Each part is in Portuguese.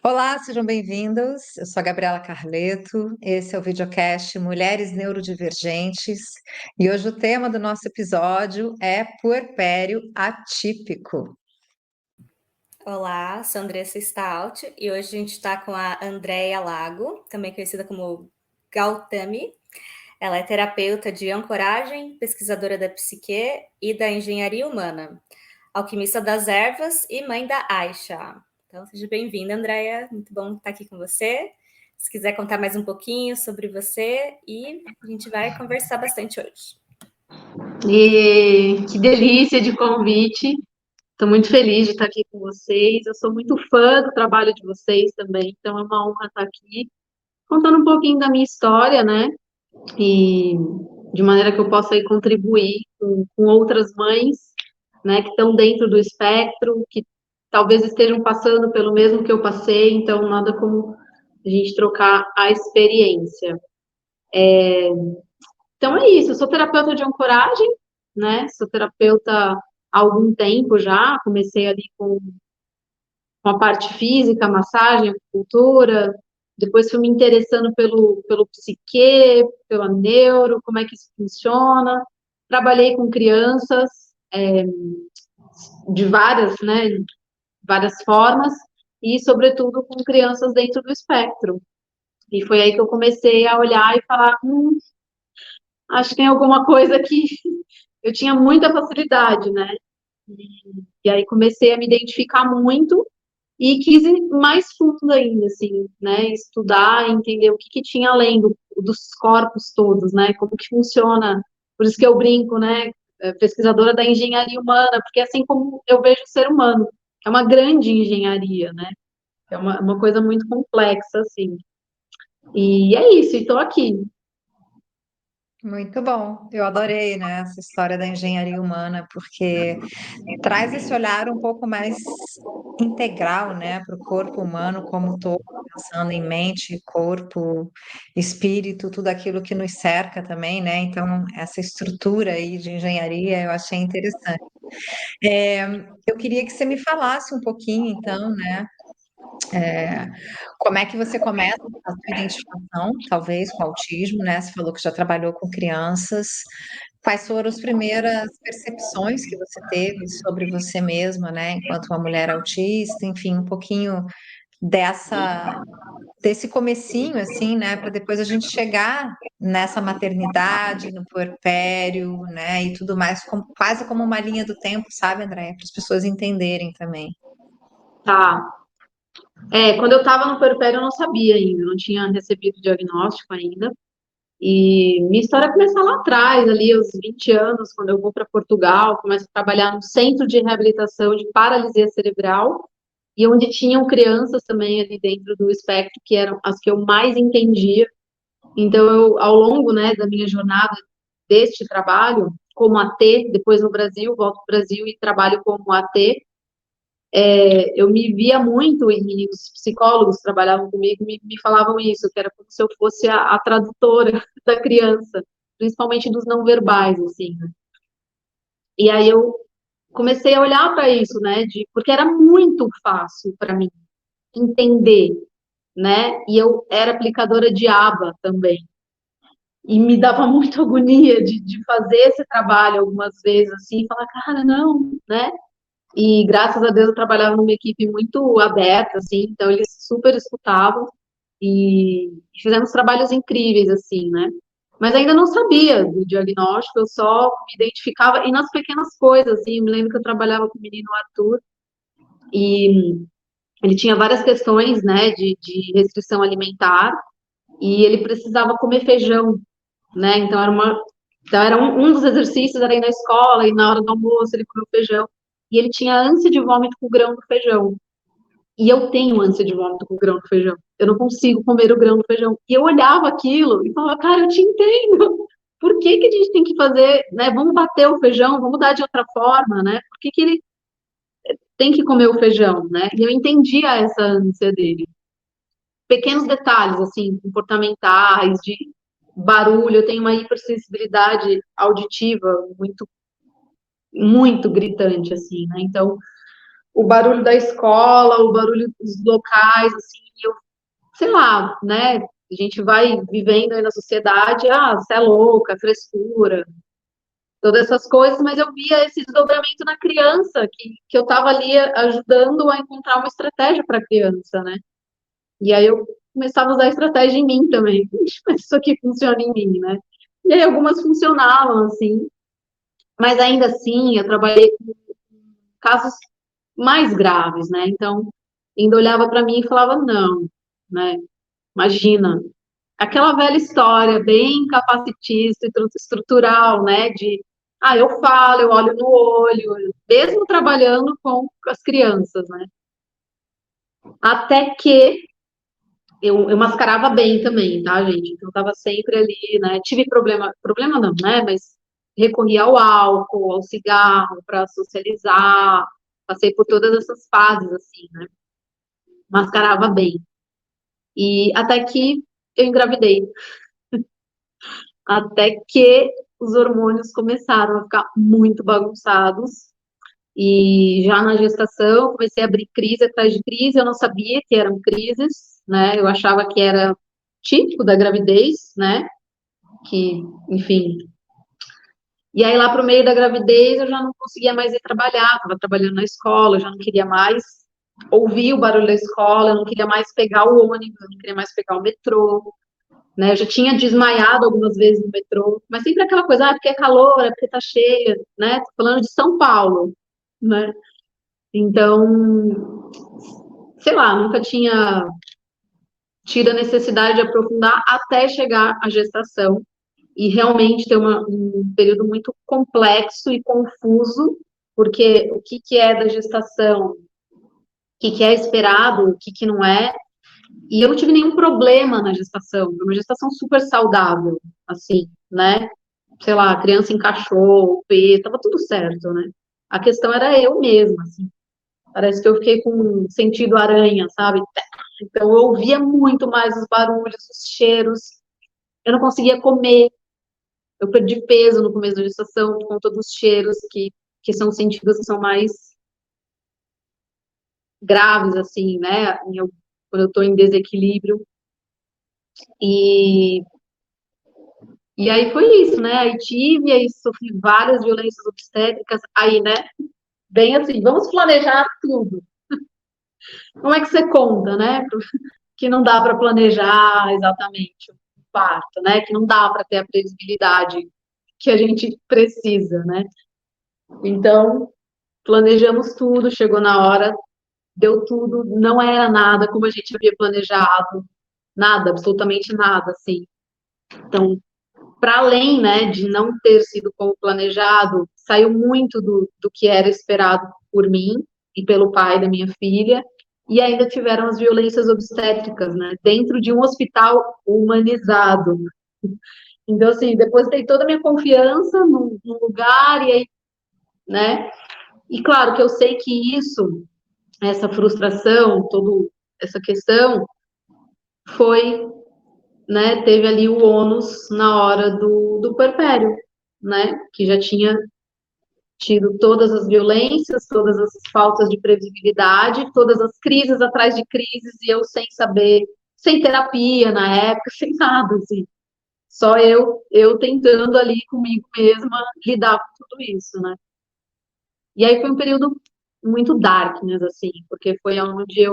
Olá, sejam bem-vindos. Eu sou a Gabriela Carleto. Esse é o videocast Mulheres Neurodivergentes e hoje o tema do nosso episódio é puerpério atípico. Olá, sou Andressa Stout e hoje a gente está com a Andréia Lago, também conhecida como Gautami. Ela é terapeuta de ancoragem, pesquisadora da psique e da engenharia humana, alquimista das ervas e mãe da Aisha. Então, seja bem-vinda, Andréia. Muito bom estar aqui com você. Se quiser contar mais um pouquinho sobre você e a gente vai conversar bastante hoje. E que delícia de convite. Estou muito feliz de estar aqui com vocês. Eu sou muito fã do trabalho de vocês também, então é uma honra estar aqui contando um pouquinho da minha história, né? E de maneira que eu possa aí contribuir com outras mães, né, que estão dentro do espectro, que talvez estejam passando pelo mesmo que eu passei, então nada como a gente trocar a experiência. Então é isso, eu sou terapeuta de ancoragem, né? Sou terapeuta há algum tempo já, comecei ali com a parte física, massagem, acupuntura, depois fui me interessando pelo psique, pela neuro, como é que isso funciona. Trabalhei com crianças de várias, né, várias formas, e sobretudo com crianças dentro do espectro. E foi aí que eu comecei a olhar e falar, acho que tem alguma coisa que eu tinha muita facilidade, né? E aí comecei a me identificar muito e quis ir mais fundo ainda, assim, né? Estudar, entender o que tinha além dos corpos todos, né? Como que funciona. Por isso que eu brinco, né? Pesquisadora da engenharia humana, porque é assim como eu vejo o ser humano, é uma grande engenharia, né? É uma coisa muito complexa, assim. E é isso, estou aqui. Muito bom. Eu adorei, né, essa história da engenharia humana, porque traz esse olhar um pouco mais integral, né, para o corpo humano como um todo, pensando em mente, corpo, espírito, tudo aquilo que nos cerca também, né? Então, essa estrutura aí de engenharia eu achei interessante. Eu queria que você me falasse um pouquinho, então, né, como é que você começa a sua identificação, talvez, com o autismo, né? Você falou que já trabalhou com crianças. Quais foram as primeiras percepções que você teve sobre você mesma, né, enquanto uma mulher autista? Enfim, um pouquinho desse comecinho, assim, né, para depois a gente chegar nessa maternidade, no puerpério, né, e tudo mais, quase como uma linha do tempo, sabe, Andréia? Para as pessoas entenderem também. Tá. Quando eu estava no puerpério, eu não sabia ainda, não tinha recebido o diagnóstico ainda. E minha história começa lá atrás, ali aos 20 anos, quando eu vou para Portugal, começo a trabalhar no centro de reabilitação de paralisia cerebral, e onde tinham crianças também ali dentro do espectro, que eram as que eu mais entendia. Então, eu, ao longo, né, da minha jornada deste trabalho, como AT, depois no Brasil, volto para o Brasil e trabalho como AT, eu me via muito, e os psicólogos que trabalhavam comigo me falavam isso, que era como se eu fosse a tradutora da criança, principalmente dos não verbais, assim, né? E aí eu comecei a olhar para isso, né, porque era muito fácil para mim entender, né, e eu era aplicadora de aba também, e me dava muita agonia de fazer esse trabalho algumas vezes, assim, e falar, cara, não, né, e graças a Deus eu trabalhava numa equipe muito aberta, assim, então eles super escutavam e fizemos trabalhos incríveis, assim, né? Mas ainda não sabia do diagnóstico, eu só me identificava, e nas pequenas coisas, assim, eu me lembro que eu trabalhava com o menino Arthur, e ele tinha várias questões, né, de restrição alimentar, e ele precisava comer feijão, né? Então era um dos exercícios, era ir na escola, e na hora do almoço ele comeu feijão. E ele tinha ânsia de vômito com o grão do feijão. E eu tenho ânsia de vômito com o grão do feijão. Eu não consigo comer o grão do feijão. E eu olhava aquilo e falava, cara, eu te entendo. Por que que a gente tem que fazer, né? Vamos bater o feijão, vamos dar de outra forma, né? Por que que ele tem que comer o feijão, né? E eu entendia essa ânsia dele. Pequenos detalhes, assim, comportamentais, de barulho, eu tenho uma hipersensibilidade auditiva muito, muito gritante, assim, né? Então, o barulho da escola, o barulho dos locais, assim, sei lá, né? A gente vai vivendo aí na sociedade, você é louca, frescura, todas essas coisas, mas eu via esse desdobramento na criança, que eu estava ali ajudando a encontrar uma estratégia para a criança, né? E aí eu começava a usar a estratégia em mim também. Ixi, mas isso aqui funciona em mim, né? E aí algumas funcionavam, assim, mas ainda assim eu trabalhei com casos mais graves, né? Então, ainda olhava para mim e falava, não, né? Imagina, aquela velha história bem capacitista e estrutural, né? Eu falo, eu olho no olho, mesmo trabalhando com as crianças, né? Até que eu mascarava bem também, tá, gente? Então, eu tava sempre ali, né? Tive problema não, né? Mas recorri ao álcool, ao cigarro para socializar, passei por todas essas fases, assim, né? Mascarava bem. E até que eu engravidei. Até que os hormônios começaram a ficar muito bagunçados. E já na gestação, comecei a abrir crise atrás de crise. Eu não sabia que eram crises, né? Eu achava que era típico da gravidez, né? Que, enfim. E aí, lá para o meio da gravidez, eu já não conseguia mais ir trabalhar. Estava trabalhando na escola, eu já não queria mais ouvir o barulho da escola, eu não queria mais pegar o ônibus, eu não queria mais pegar o metrô. Né? Eu já tinha desmaiado algumas vezes no metrô, mas sempre aquela coisa, porque é calor, é porque tá cheia, né? Tô falando de São Paulo, né? Então, sei lá, nunca tinha tido a necessidade de aprofundar até chegar à gestação e realmente ter um período muito complexo e confuso, porque o que é da gestação, o que é esperado, o que não é, e eu não tive nenhum problema na gestação, foi uma gestação super saudável, assim, né? Sei lá, a criança encaixou, o peso, tava tudo certo, né? A questão era eu mesma, assim. Parece que eu fiquei com um sentido aranha, sabe? Então eu ouvia muito mais os barulhos, os cheiros. Eu não conseguia comer. Eu perdi peso no começo da gestação por conta dos cheiros que são sentidos que são mais graves, assim, né? Quando eu tô em desequilíbrio. E, e aí foi isso, né? Aí sofri várias violências obstétricas. Aí, né? Bem assim, vamos planejar tudo. Como é que você conta, né? Que não dá para planejar exatamente o parto, né? Que não dá para ter a previsibilidade que a gente precisa, né? Então, planejamos tudo, chegou na hora, deu tudo, não era nada como a gente havia planejado, nada, absolutamente nada, assim. Então, para além, né, de não ter sido como planejado, saiu muito do que era esperado por mim e pelo pai da minha filha, e ainda tiveram as violências obstétricas, né, dentro de um hospital humanizado. Então, assim, depois dei toda a minha confiança no lugar, e aí, né, e claro que eu sei que isso, essa frustração, toda essa questão, foi, né, teve ali o ônus na hora do puerpério, né, que já tinha tido todas as violências, todas as faltas de previsibilidade, todas as crises atrás de crises, e eu sem saber, sem terapia na época, sem nada, assim. Só eu tentando ali comigo mesma lidar com tudo isso, né? E aí foi um período muito darkness, assim, porque foi onde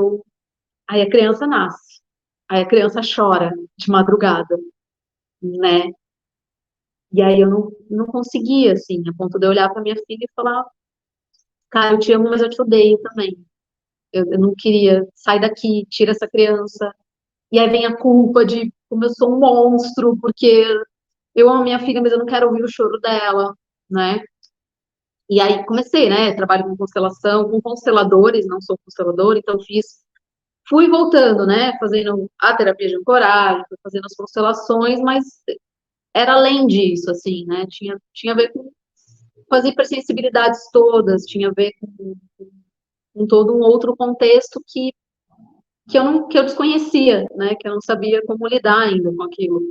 aí a criança nasce, aí a criança chora de madrugada, né? E aí eu não conseguia, assim, a ponto de eu olhar para minha filha e falar, cara, eu te amo, mas eu te odeio também. Eu não queria, sai daqui, tira essa criança. E aí vem a culpa de como eu sou um monstro, porque eu amo minha filha, mas eu não quero ouvir o choro dela, né? E aí comecei, né? Trabalho com constelação, com consteladores, não sou consteladora, então fui voltando, né? Fazendo a terapia de ancoragem, fui fazendo as constelações, mas era além disso, assim, né? Tinha a ver com as hipersensibilidades todas, tinha a ver com todo um outro contexto que eu desconhecia, né? Que eu não sabia como lidar ainda com aquilo.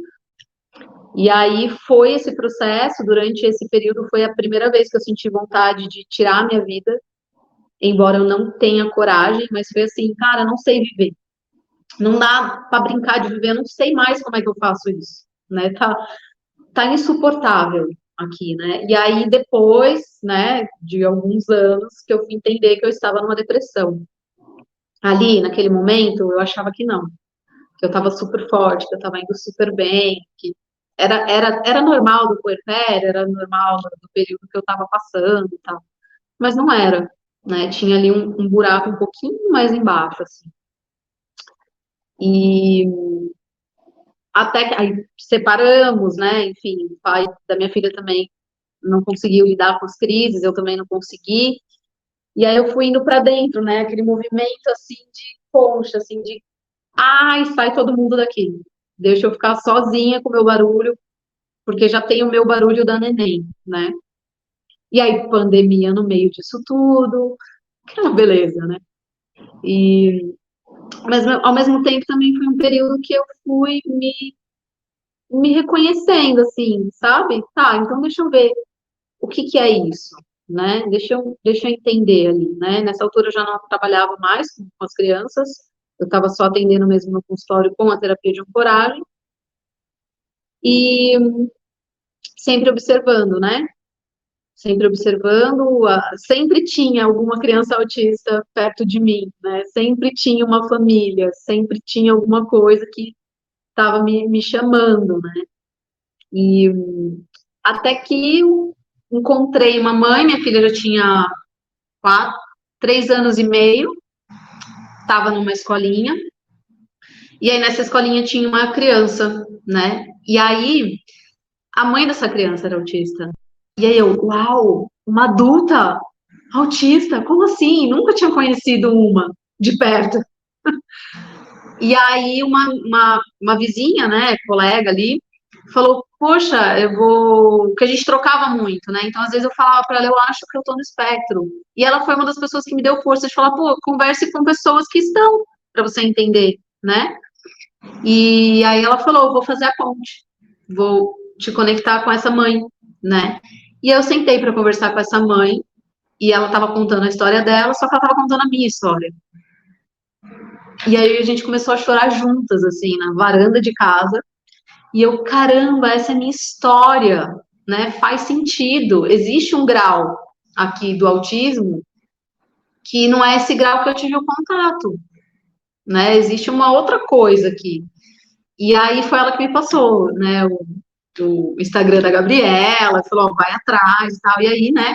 E aí foi esse processo, durante esse período foi a primeira vez que eu senti vontade de tirar a minha vida, embora eu não tenha coragem, mas foi assim, cara, eu não sei viver. Não dá para brincar de viver, eu não sei mais como é que eu faço isso, né? Tá insuportável aqui, né? E aí depois, né, de alguns anos, que eu fui entender que eu estava numa depressão. Ali, naquele momento, eu achava que não, que eu estava super forte, que eu estava indo super bem, que era normal do puerpério, era normal do período que eu estava passando e tal. Mas não era, né? Tinha ali um buraco um pouquinho mais embaixo, assim. E até que aí separamos, né? Enfim, o pai da minha filha também não conseguiu lidar com as crises, eu também não consegui. E aí eu fui indo para dentro, né? Aquele movimento assim de concha, assim de, ai, sai todo mundo daqui. Deixa eu ficar sozinha com o meu barulho, porque já tem o meu barulho da neném, né? E aí pandemia no meio disso tudo, aquela beleza, né? E mas ao mesmo tempo também foi um período que eu fui me reconhecendo, assim, sabe? Tá, então deixa eu ver o que que é isso, né? Deixa eu entender ali, né? Nessa altura eu já não trabalhava mais com as crianças, eu estava só atendendo mesmo no consultório com a terapia de ancoragem e sempre observando, né? Sempre observando, sempre tinha alguma criança autista perto de mim, né? Sempre tinha uma família, sempre tinha alguma coisa que estava me chamando, né? E até que eu encontrei uma mãe, minha filha já tinha 3 anos e meio, estava numa escolinha, e aí nessa escolinha tinha uma criança, né? E aí a mãe dessa criança era autista. E aí eu, uau, uma adulta autista? Como assim? Nunca tinha conhecido uma de perto. E aí uma vizinha, né, colega ali, falou, poxa, eu vou... Porque a gente trocava muito, né? Então, às vezes eu falava para ela, eu acho que eu tô no espectro. E ela foi uma das pessoas que me deu força de falar, pô, converse com pessoas que estão, para você entender, né? E aí ela falou, vou fazer a ponte, vou te conectar com essa mãe, né? E eu sentei para conversar com essa mãe, e ela estava contando a história dela, só que ela estava contando a minha história. E aí a gente começou a chorar juntas, assim, na varanda de casa. E eu, caramba, essa é a minha história, né? Faz sentido. Existe um grau aqui do autismo que não é esse grau que eu tive o contato, né? Existe uma outra coisa aqui. E aí foi ela que me passou, né? O Instagram da Gabriela, falou, ó, vai atrás e tal. E aí, né?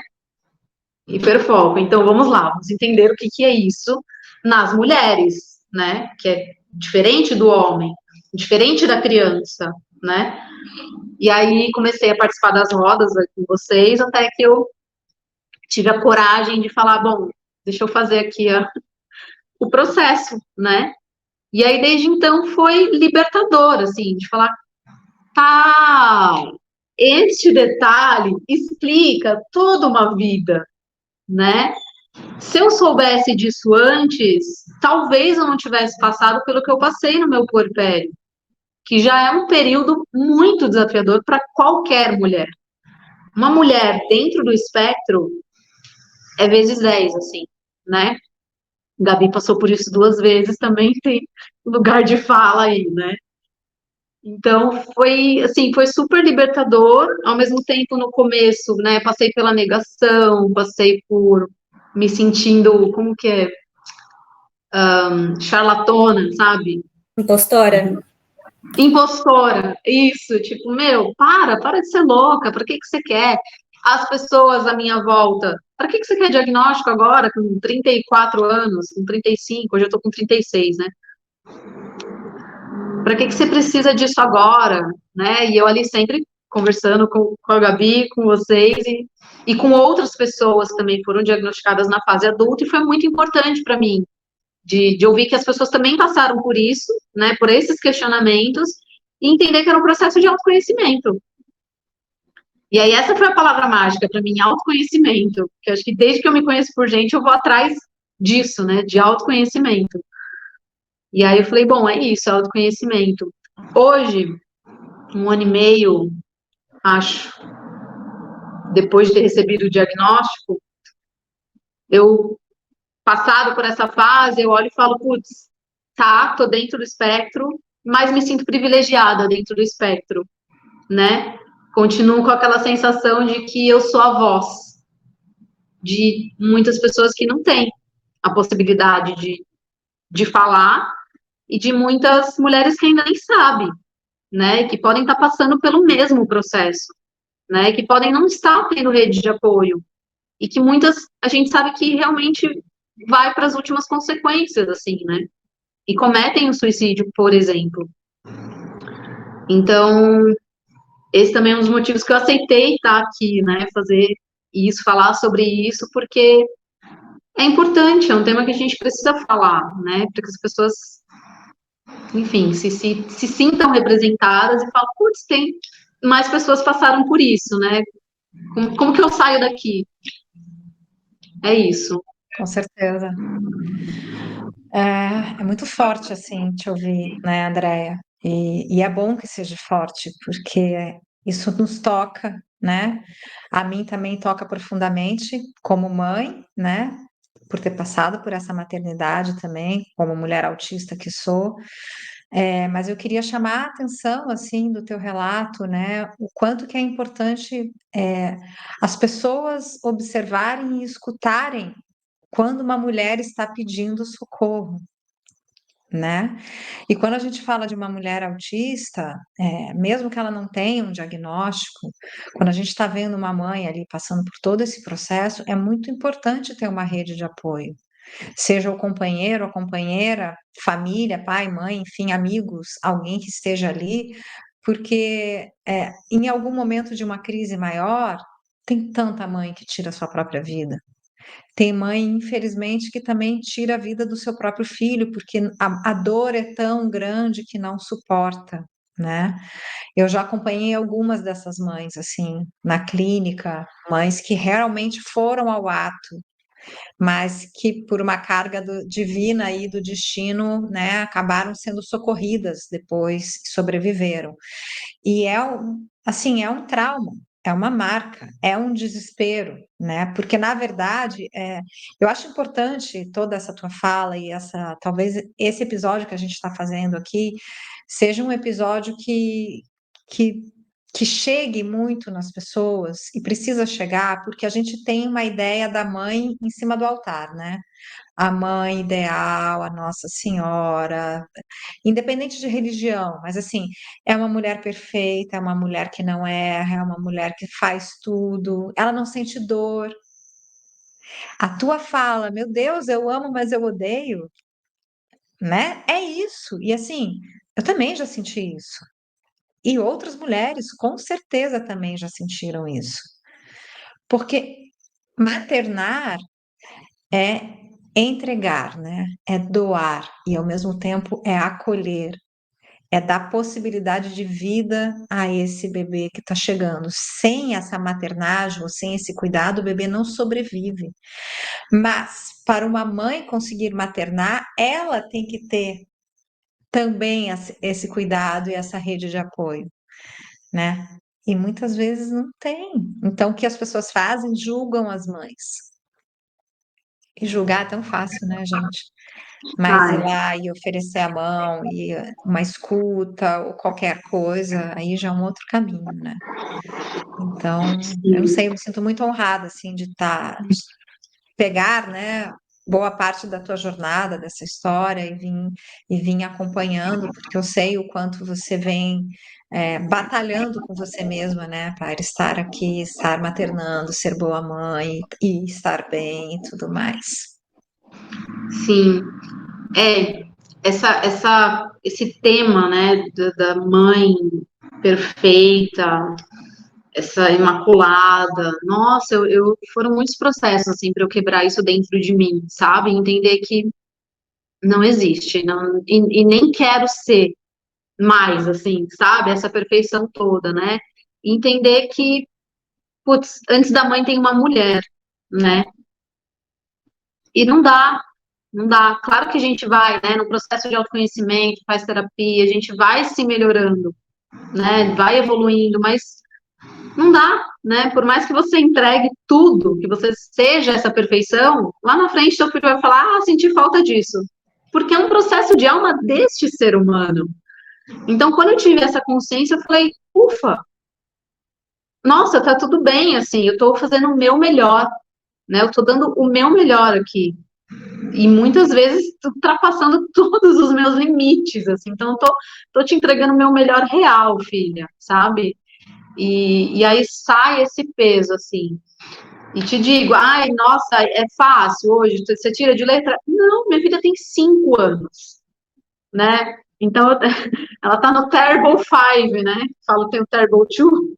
Hiperfoco. Então vamos lá, vamos entender o que que é isso nas mulheres, né? Que é diferente do homem, diferente da criança, né? E aí comecei a participar das rodas aqui com vocês, até que eu tive a coragem de falar, bom, deixa eu fazer aqui o processo, né? E aí desde então foi libertador, assim, de falar, tá, este detalhe explica toda uma vida, né? Se eu soubesse disso antes, talvez eu não tivesse passado pelo que eu passei no meu puerpério, que já é um período muito desafiador para qualquer mulher. Uma mulher dentro do espectro é vezes 10, assim, né? Gabi passou por isso 2 vezes, também tem lugar de fala aí, né? Então, foi, assim, foi super libertador, ao mesmo tempo, no começo, né, passei pela negação, passei por me sentindo, como que é, charlatona, sabe? Impostora? Impostora, isso, tipo, meu, para de ser louca, para que você quer? As pessoas à minha volta, para que você quer diagnóstico agora, com 34 anos, com 35, hoje eu tô com 36, né? Para que você precisa disso agora, né? E eu ali sempre conversando com a Gabi, com vocês e com outras pessoas que também foram diagnosticadas na fase adulta, e foi muito importante para mim, de ouvir que as pessoas também passaram por isso, né, por esses questionamentos, e entender que era um processo de autoconhecimento. E aí essa foi a palavra mágica para mim, autoconhecimento, que eu acho que desde que eu me conheço por gente, eu vou atrás disso, né, de autoconhecimento. E aí eu falei, bom, é isso, autoconhecimento. Hoje, 1 ano e meio, acho, depois de ter recebido o diagnóstico, eu passado por essa fase, eu olho e falo, putz, tá, tô dentro do espectro, mas me sinto privilegiada dentro do espectro, né? Continuo com aquela sensação de que eu sou a voz de muitas pessoas que não têm a possibilidade de falar e de muitas mulheres que ainda nem sabem, né? Que podem estar passando pelo mesmo processo, né? Que podem não estar tendo rede de apoio e que muitas a gente sabe que realmente vai para as últimas consequências, assim, né? E cometem o suicídio, por exemplo. Então, esse também é um dos motivos que eu aceitei estar aqui, né? Fazer isso, falar sobre isso, porque é importante, é um tema que a gente precisa falar, né? Para que as pessoas, enfim, se sintam representadas e falem, putz, tem mais pessoas passaram por isso, né? Como que eu saio daqui? É isso. Com certeza. É muito forte, assim, te ouvir, né, Andréia? E é bom que seja forte, porque isso nos toca, né? A mim também toca profundamente, como mãe, né? Por ter passado por essa maternidade também, como mulher autista que sou. Mas eu queria chamar a atenção, assim, do teu relato, né? O quanto que é importante as pessoas observarem e escutarem quando uma mulher está pedindo socorro, né? E quando a gente fala de uma mulher autista, mesmo que ela não tenha um diagnóstico, quando a gente está vendo uma mãe ali passando por todo esse processo, é muito importante ter uma rede de apoio. Seja o companheiro, a companheira, família, pai, mãe, enfim, amigos, alguém que esteja ali, porque em algum momento de uma crise maior, tem tanta mãe que tira a sua própria vida. Tem mãe, infelizmente, que também tira a vida do seu próprio filho, porque a dor é tão grande que não suporta, né? Eu já acompanhei algumas dessas mães, assim, na clínica, mães que realmente foram ao ato, mas que por uma carga divina aí do destino, né, acabaram sendo socorridas depois, sobreviveram. E assim, é um trauma, é uma marca, é um desespero, né? Porque, na verdade, eu acho importante toda essa tua fala e talvez esse episódio que a gente está fazendo aqui seja um episódio que, que chegue muito nas pessoas e precisa chegar, porque a gente tem uma ideia da mãe em cima do altar, né? A mãe ideal, a Nossa Senhora, independente de religião, mas assim, é uma mulher perfeita, é uma mulher que não erra, é uma mulher que faz tudo, ela não sente dor. A tua fala, meu Deus, eu amo, mas eu odeio, né? É isso. E assim, eu também já senti isso. E outras mulheres, com certeza, também já sentiram isso. Porque maternar é entregar, né? É doar e ao mesmo tempo é acolher, é dar possibilidade de vida a esse bebê que está chegando. Sem essa maternagem ou sem esse cuidado, o bebê não sobrevive. Mas para uma mãe conseguir maternar, ela tem que ter também esse cuidado e essa rede de apoio, né? E muitas vezes não tem. Então, o que as pessoas fazem? Julgam as mães. E julgar é tão fácil, né, gente? Mas ir Ai, lá e oferecer a mão e uma escuta ou qualquer coisa, aí já é um outro caminho, né? Então, eu não sim, sei, eu me sinto muito honrada, assim, de pegar, né, boa parte da tua jornada, dessa história e vim acompanhando, porque eu sei o quanto você vem batalhando com você mesma, né, para estar aqui, estar maternando, ser boa mãe e estar bem e tudo mais. sim. Esse tema, né, da mãe perfeita, essa imaculada, nossa, foram muitos processos, assim, para eu quebrar isso dentro de mim, sabe? Entender que não existe, não, e nem quero ser mais, assim, sabe? Essa perfeição toda, né? Entender que, putz, antes da mãe tem uma mulher, né? E não dá, não dá. Claro que a gente vai, né, no processo de autoconhecimento, faz terapia, a gente vai se melhorando, né? Vai evoluindo, mas Não dá, né? Por mais que você entregue tudo, que você seja essa perfeição, lá na frente seu filho vai falar, senti falta disso. Porque é um processo de alma deste ser humano. Então, quando eu tive essa consciência, eu falei, ufa, nossa, tá tudo bem, assim, eu tô fazendo o meu melhor, né? Eu tô dando o meu melhor aqui. E muitas vezes ultrapassando todos os meus limites, assim. Então, eu tô te entregando o meu melhor real, filha, sabe? E aí sai esse peso, assim. E te digo, ai, nossa, é fácil hoje, você tira de letra? Não, minha filha tem 5 anos, né? Então, ela tá no Terrible Five, né? Falo, tem o Terrible Two,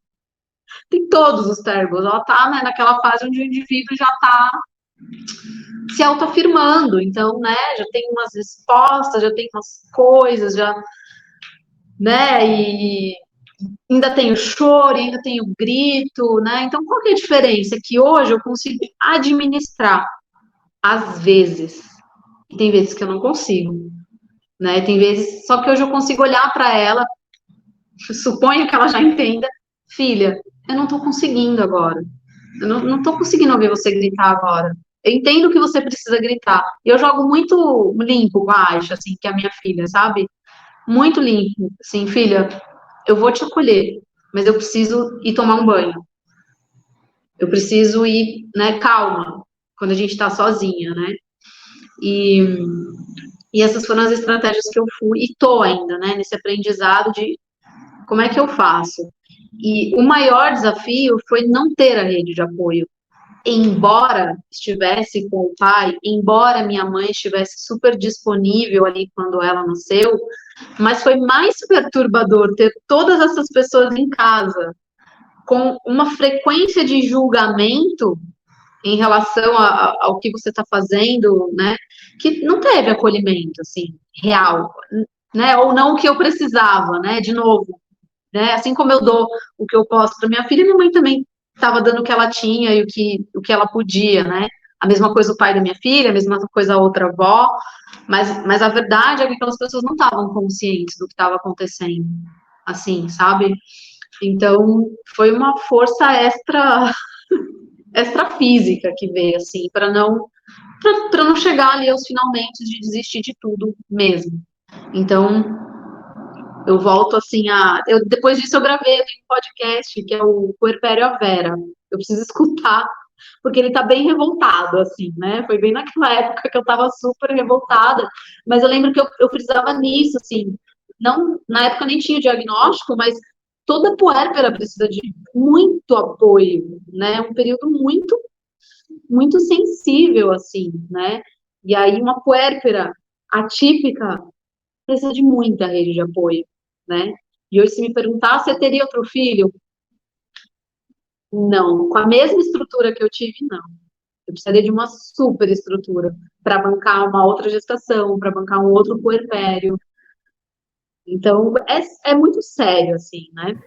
tem todos os Terribles. Ela tá, né, naquela fase onde o indivíduo já tá se autoafirmando. Então, né, já tem umas respostas, já tem umas coisas, já, né, e ainda tem o choro, ainda tem o grito, né? Então, qual que é a diferença? É que hoje eu consigo administrar, às vezes. E tem vezes que eu não consigo, né? Tem vezes, só que hoje eu consigo olhar para ela, suponho que ela já entenda, filha, eu não tô conseguindo agora. Eu não tô conseguindo ouvir você gritar agora. Eu entendo que você precisa gritar. E eu jogo muito limpo com a Aisha, assim, que é a minha filha, sabe? Muito limpo. Assim, filha, eu vou te acolher, mas eu preciso ir tomar um banho. Eu preciso ir, né, calma, quando a gente está sozinha, né? E, e essas foram as estratégias que eu fui, e tô ainda, né, nesse aprendizado de como é que eu faço. E o maior desafio foi não ter a rede de apoio. Embora estivesse com o pai, embora minha mãe estivesse super disponível ali quando ela nasceu, mas foi mais perturbador ter todas essas pessoas em casa, com uma frequência de julgamento em relação ao que você está fazendo, né? Que não teve acolhimento, assim, real, né? Ou não o que eu precisava, né? De novo, né? Assim como eu dou o que eu posso para minha mãe também estava dando o que ela tinha e o que ela podia, né? A mesma coisa o pai da minha filha, a mesma coisa a outra avó, mas a verdade é que aquelas pessoas não estavam conscientes do que estava acontecendo, assim, sabe? Então, foi uma força extra física que veio, assim, para não chegar ali aos finalmente de desistir de tudo mesmo. Então, eu volto assim depois disso eu gravei um podcast que é o Puerpério à Vera. Eu preciso escutar, porque ele tá bem revoltado, assim, né? Foi bem naquela época que eu tava super revoltada, mas eu lembro que eu precisava nisso, assim. Não, na época nem tinha diagnóstico, mas toda puérpera precisa de muito apoio, né? Um período muito, muito sensível, assim, né? E aí uma puérpera atípica precisa de muita rede de apoio, né? E hoje, se me perguntar se eu teria outro filho, não. Com a mesma estrutura que eu tive, não. Eu precisaria de uma super estrutura para bancar uma outra gestação, para bancar um outro puerpério. Então, é muito sério, assim, né?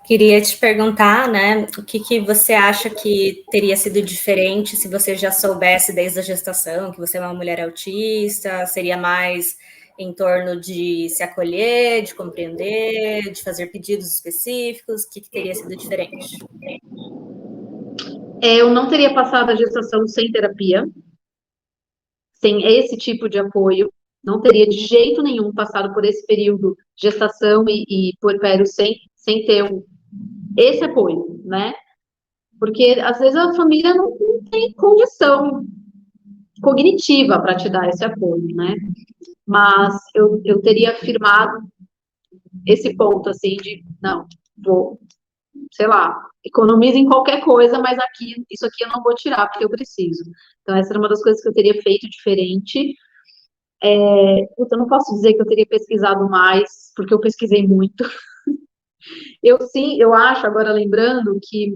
Queria te perguntar, né, o que você acha que teria sido diferente se você já soubesse desde a gestação que você é uma mulher autista? Seria mais em torno de se acolher, de compreender, de fazer pedidos específicos? O que teria sido diferente? Eu não teria passado a gestação sem terapia, sem esse tipo de apoio. Não teria de jeito nenhum passado por esse período gestação e puerpério sem ter esse apoio, né? Porque às vezes a família não tem condição cognitiva para te dar esse apoio, né? Mas eu teria afirmado esse ponto, assim, de, não, vou, sei lá, economiza em qualquer coisa, mas isso aqui eu não vou tirar, porque eu preciso. Então, essa era uma das coisas que eu teria feito diferente. Eu não posso dizer que eu teria pesquisado mais, porque eu pesquisei muito. Eu acho, agora lembrando, que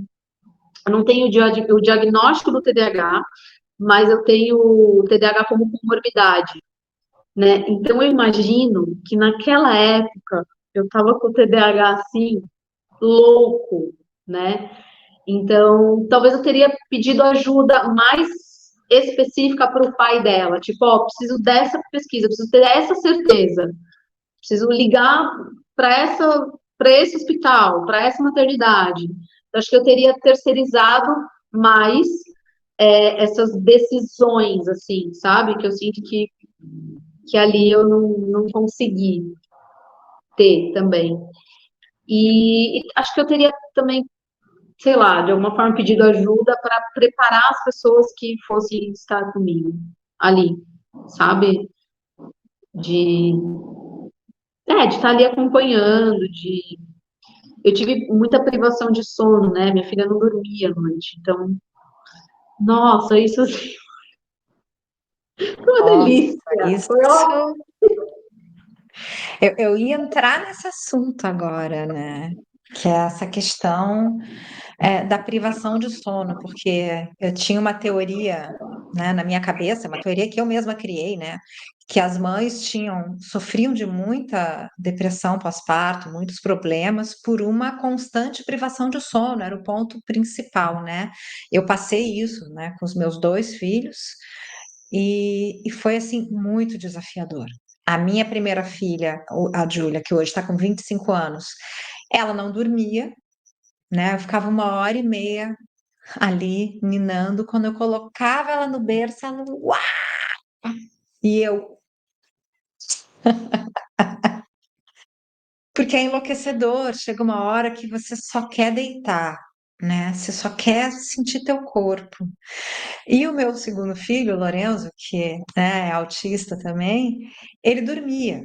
eu não tenho o diagnóstico do TDAH, mas eu tenho o TDAH como comorbidade, né? Então eu imagino que naquela época eu estava com o TDAH assim, louco, né? Então, talvez eu teria pedido ajuda mais específica para o pai dela, tipo, ó, preciso dessa pesquisa, preciso ter essa certeza, preciso ligar para para esse hospital, para essa maternidade. Eu acho que eu teria terceirizado mais essas decisões, assim, sabe? Que eu sinto que ali eu não consegui ter também. E acho que eu teria também, sei lá, de alguma forma pedido ajuda para preparar as pessoas que fossem estar comigo ali, sabe? De, de estar ali acompanhando, de... Eu tive muita privação de sono, né? Minha filha não dormia à noite, então, nossa, isso assim, foi uma Nossa, delícia. isso. Foi ó, Eu ia entrar nesse assunto agora, né? Que é essa questão da privação de sono, porque eu tinha uma teoria, né, na minha cabeça, uma teoria que eu mesma criei, né? Que as mães sofriam de muita depressão pós-parto, muitos problemas, por uma constante privação de sono, era o ponto principal, né? Eu passei isso, né, com os meus dois filhos, e foi assim muito desafiador. A minha primeira filha, a Júlia, que hoje está com 25 anos, ela não dormia, né? Eu ficava 1h30 ali ninando. Quando eu colocava ela no berço, ela uá! E eu, porque é enlouquecedor, chega uma hora que você só quer deitar, né? Você só quer sentir teu corpo. E o meu segundo filho, o Lorenzo, que né, é autista também, ele dormia,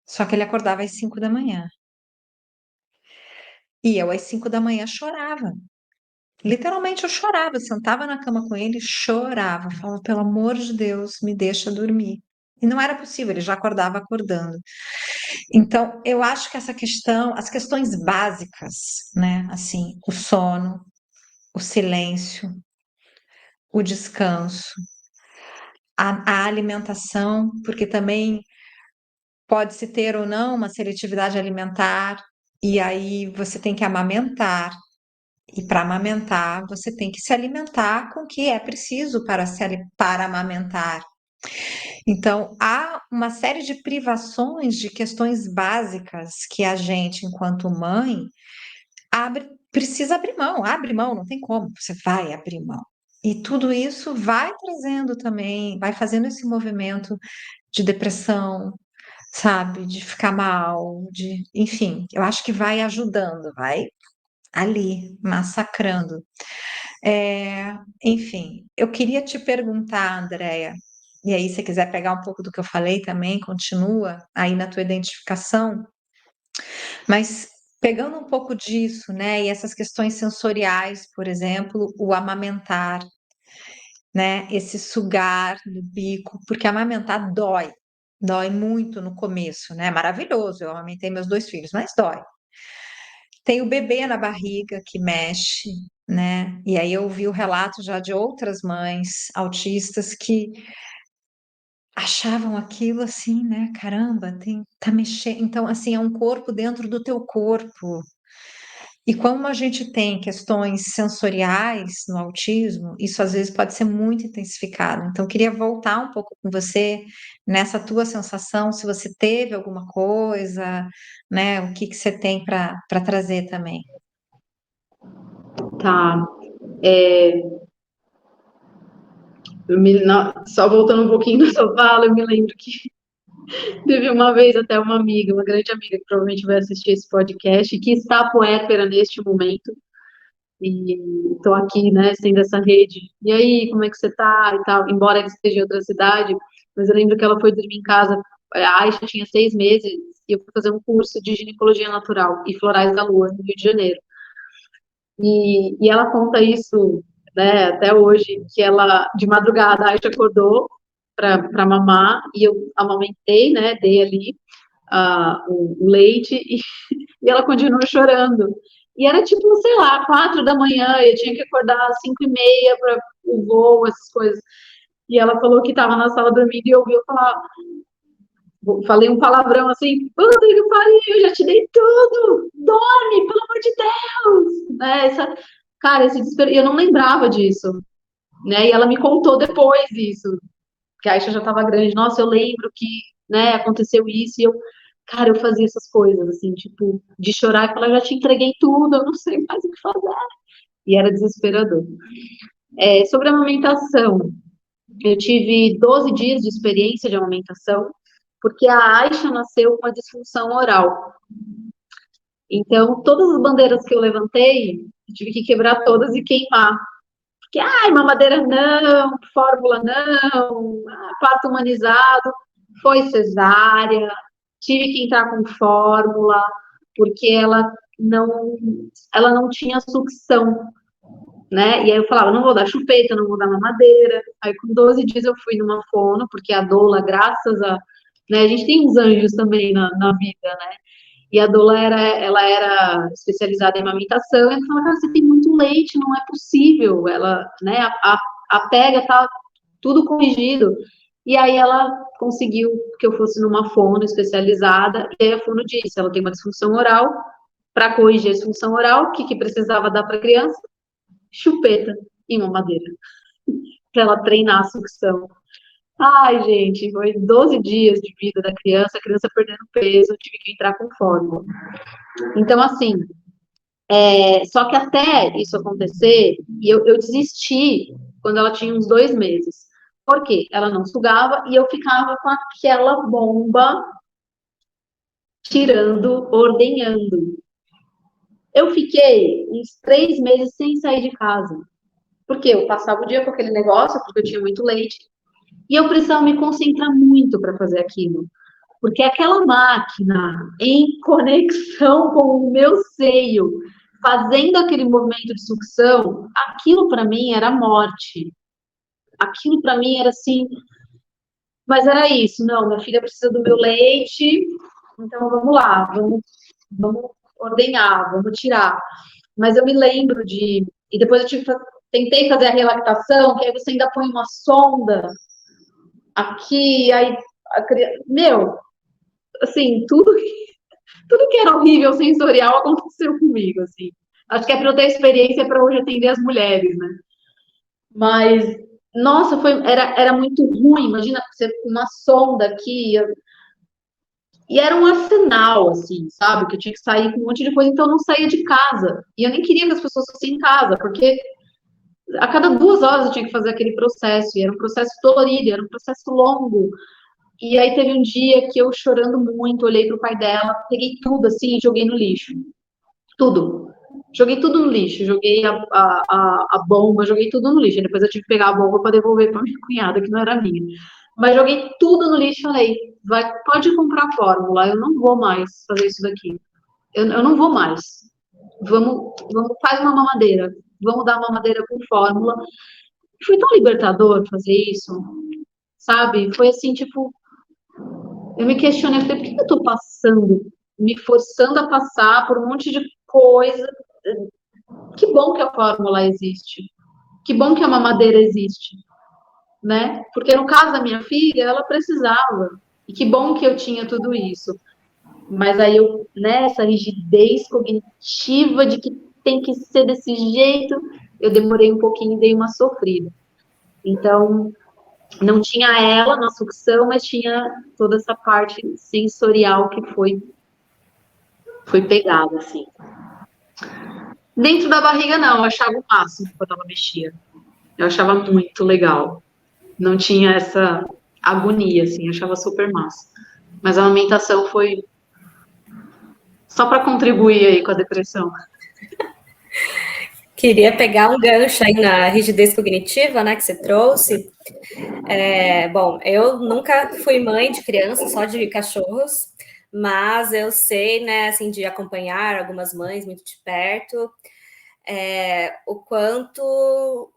só que ele acordava às 5 da manhã. E eu às 5 da manhã chorava. Literalmente eu chorava, eu sentava na cama com ele, e chorava, falava, pelo amor de Deus, me deixa dormir. E não era possível, ele já acordava acordando. Então, eu acho que essa questão, as questões básicas, né, assim, o sono, o silêncio, o descanso, a alimentação, porque também pode-se ter ou não uma seletividade alimentar, e aí você tem que amamentar. E para amamentar, você tem que se alimentar com o que é preciso para amamentar. Então, há uma série de privações de questões básicas que a gente, enquanto mãe, precisa abrir mão, abre mão, não tem como, você vai abrir mão. E tudo isso vai trazendo também, vai fazendo esse movimento de depressão, sabe, de ficar mal, enfim, eu acho que vai ajudando, vai ali, massacrando. Enfim, eu queria te perguntar, Andréia, e aí se você quiser pegar um pouco do que eu falei também, continua aí na tua identificação, mas pegando um pouco disso, né, e essas questões sensoriais, por exemplo, o amamentar, né, esse sugar no bico, porque amamentar dói muito no começo, né, maravilhoso, eu amamentei meus dois filhos, mas dói. Tem o bebê na barriga que mexe, né? E aí eu ouvi o relato já de outras mães autistas que achavam aquilo assim, né? Caramba, tá mexendo. Então, assim, é um corpo dentro do teu corpo. E como a gente tem questões sensoriais no autismo, isso às vezes pode ser muito intensificado. Então, eu queria voltar um pouco com você nessa tua sensação, se você teve alguma coisa, né? O que que você tem para trazer também. tá. Só voltando um pouquinho do sua fala, eu me lembro que teve uma vez até uma amiga, uma grande amiga, que provavelmente vai assistir esse podcast, que está puérpera neste momento, e estou aqui, né, sendo essa rede. E aí, como é que você tá? E tal, embora ela esteja em outra cidade, mas eu lembro que ela foi dormir em casa, a Aisha tinha 6 meses, e eu fui fazer um curso de ginecologia natural e florais da lua, no Rio de Janeiro. E ela conta isso, né, até hoje, que ela, de madrugada, a Aisha acordou para mamar, e eu amamentei, né, dei ali o leite, e ela continuou chorando. E era tipo, sei lá, 4 da manhã, eu tinha que acordar às 5h30 para o voo, essas coisas. E ela falou que estava na sala dormindo e ouviu falar, falei um palavrão assim, puta que pariu, eu já te dei tudo, dorme, pelo amor de Deus, né, cara, esse desespero, e eu não lembrava disso, né, e ela me contou depois isso, que a Aisha já estava grande, nossa, eu lembro que, né, aconteceu isso, e eu, Cara, eu fazia essas coisas, assim, tipo, de chorar e falar, já te entreguei tudo, eu não sei mais o que fazer. E era desesperador. Sobre a amamentação, eu tive 12 dias de experiência de amamentação, porque a Aisha nasceu com a disfunção oral. Então, todas as bandeiras que eu levantei, eu tive que quebrar todas e queimar. Porque, ai, mamadeira não, fórmula não, parto humanizado, foi cesárea, tive que entrar com fórmula, porque ela não tinha sucção, né? E aí eu falava, não vou dar chupeta, não vou dar mamadeira. Aí com 12 dias eu fui numa fono, porque a doula, graças a... Né, a gente tem uns anjos também na vida, né? E a doula ela era especializada em amamentação, e ela falava, cara, você tem muito leite, não é possível. Ela, né, a pega tá tudo corrigido. E aí ela conseguiu que eu fosse numa fono especializada, e aí a fono disse, ela tem uma disfunção oral, para corrigir a disfunção oral, o que precisava dar para a criança? Chupeta e mamadeira, para ela treinar a sucção. Ai, gente, foi 12 dias de vida da criança, a criança perdendo peso, eu tive que entrar com fórmula. Então, assim, só que até isso acontecer, e eu desisti quando ela tinha uns 2 meses. Por quê? Ela não sugava e eu ficava com aquela bomba tirando, ordenhando. Eu fiquei uns 3 meses sem sair de casa. Porque eu passava o dia com aquele negócio, porque eu tinha muito leite, e eu precisava me concentrar muito para fazer aquilo. Porque aquela máquina em conexão com o meu seio, fazendo aquele movimento de sucção, aquilo para mim era morte. Aquilo para mim era assim, mas era isso, não, minha filha precisa do meu leite, então vamos lá, vamos ordenhar, vamos tirar. Mas eu me lembro e depois tentei fazer a relactação, que aí você ainda põe uma sonda aqui, aí meu, assim, tudo que era horrível sensorial aconteceu comigo, assim. Acho que é para eu ter experiência para hoje atender as mulheres, né? Mas, nossa, era muito ruim. Imagina você com uma sonda aqui. E era um arsenal, assim, sabe? Que eu tinha que sair com um monte de coisa, então eu não saía de casa. E eu nem queria que as pessoas fossem em casa, porque a cada 2 horas eu tinha que fazer aquele processo. E era um processo dolorido, era um processo longo. E aí teve um dia que eu, chorando muito, olhei pro pai dela, peguei tudo assim e joguei no lixo. Tudo. Joguei tudo no lixo. Joguei a bomba, joguei tudo no lixo. E depois eu tive que pegar a bomba para devolver para minha cunhada, que não era minha. Mas joguei tudo no lixo e falei, pode comprar fórmula, eu não vou mais fazer isso daqui. Eu não vou mais. Faz uma mamadeira. Vamos dar uma mamadeira com fórmula. Foi tão libertador fazer isso, sabe? Foi assim, tipo, eu me questionei, falei, por que eu tô passando, me forçando a passar por um monte de coisa? Que bom que a fórmula existe. Que bom que a mamadeira existe, né? Porque no caso da minha filha, ela precisava. E que bom que eu tinha tudo isso. Mas aí eu, né, essa rigidez cognitiva de que tem que ser desse jeito, eu demorei um pouquinho e dei uma sofrida. Então, não tinha ela na sucção, mas tinha toda essa parte sensorial que foi pegada, assim. Dentro da barriga, não, eu achava o máximo quando ela mexia. Eu achava muito legal. Não tinha essa agonia, assim, eu achava super massa. Mas a amamentação foi só para contribuir aí com a depressão. Queria pegar um gancho aí na rigidez cognitiva, né, que você trouxe. Bom, eu nunca fui mãe de criança, só de cachorros, mas eu sei, né, assim, de acompanhar algumas mães muito de perto, o quanto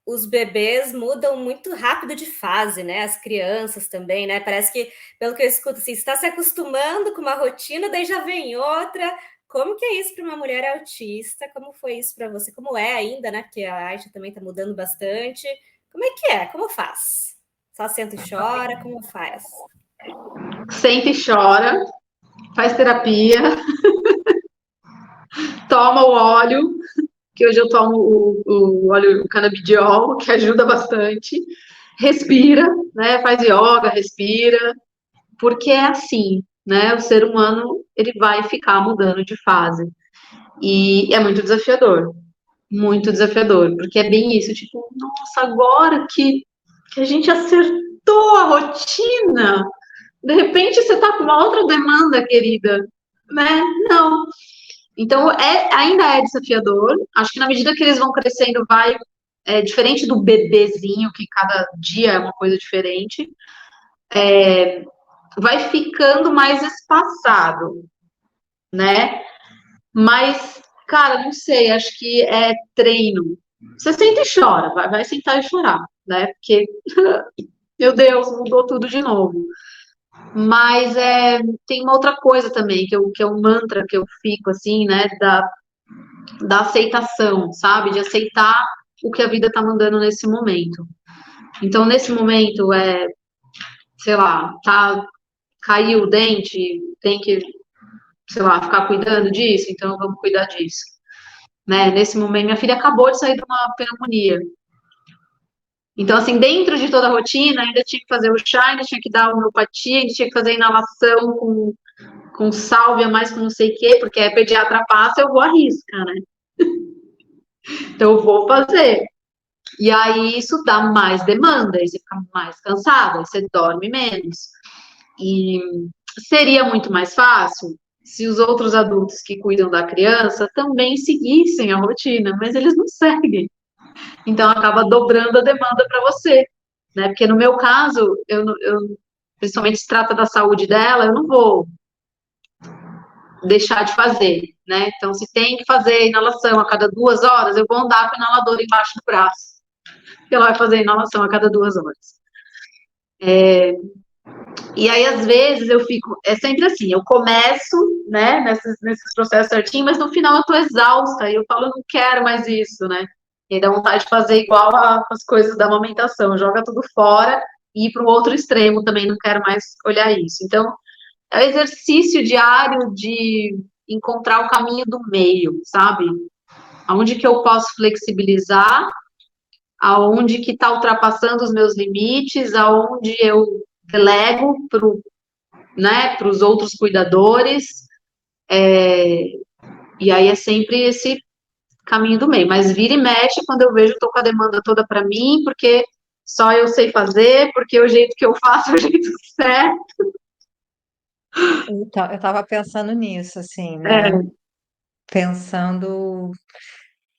os bebês mudam muito rápido de fase, né? As crianças também, né? Parece que, pelo que eu escuto, assim, você está se acostumando com uma rotina, daí já vem outra. Como que é isso para uma mulher autista? Como foi isso para você? Como é ainda, né? Porque a arte também está mudando bastante. Como é que é? Como faz? Só senta e chora? Como faz? Senta e chora, faz terapia, toma o óleo, que hoje eu tomo o óleo canabidiol, que ajuda bastante, respira, né? Faz yoga, respira, porque é assim, né? O ser humano, ele vai ficar mudando de fase. E é muito desafiador, porque é bem isso, tipo, nossa, agora que a gente acertou a rotina, de repente você tá com uma outra demanda, querida, né? Não. Então, ainda é desafiador. Acho que na medida que eles vão crescendo, diferente do bebezinho, que cada dia é uma coisa diferente, vai ficando mais espaçado, né? Mas, cara, não sei, acho que é treino. Você senta e chora, vai sentar e chorar, né? Porque, meu Deus, mudou tudo de novo. Mas tem uma outra coisa também, que é um mantra que eu fico, assim, né? Da aceitação, sabe? De aceitar o que a vida tá mandando nesse momento. Então, nesse momento, sei lá, caiu o dente, tem que, sei lá, ficar cuidando disso, então vamos cuidar disso. Né? Nesse momento, minha filha acabou de sair de uma pneumonia. Então, assim, dentro de toda a rotina, ainda tinha que fazer o chá, ainda tinha que dar homeopatia, ainda tinha que fazer inalação com sálvia, mais com não sei o quê, porque pediatra passa, eu vou à risca, né? Então, eu vou fazer. E aí, isso dá mais demanda, aí você fica mais cansado, aí você dorme menos. E seria muito mais fácil se os outros adultos que cuidam da criança também seguissem a rotina, mas eles não seguem. Então acaba dobrando a demanda para você, né? Porque no meu caso, principalmente se trata da saúde dela, eu não vou deixar de fazer, né? Então, se tem que fazer inalação a cada 2 horas, eu vou andar com o inalador embaixo do braço. Porque ela vai fazer inalação a cada 2 horas. E aí, às vezes, eu fico. É sempre assim, eu começo, né, nesses processos certinho, mas no final eu tô exausta. E eu falo, eu não quero mais isso, né? E aí dá vontade de fazer igual as coisas da amamentação, joga tudo fora e ir para o outro extremo também, não quero mais olhar isso. Então, é o exercício diário de encontrar o caminho do meio, sabe? Aonde que eu posso flexibilizar, aonde que está ultrapassando os meus limites, aonde eu delego para os outros cuidadores, e aí é sempre esse caminho do meio. Mas vira e mexe quando eu vejo, estou com a demanda toda para mim, porque só eu sei fazer, porque o jeito que eu faço é o jeito certo. Então, eu estava pensando nisso, assim, né? É, Pensando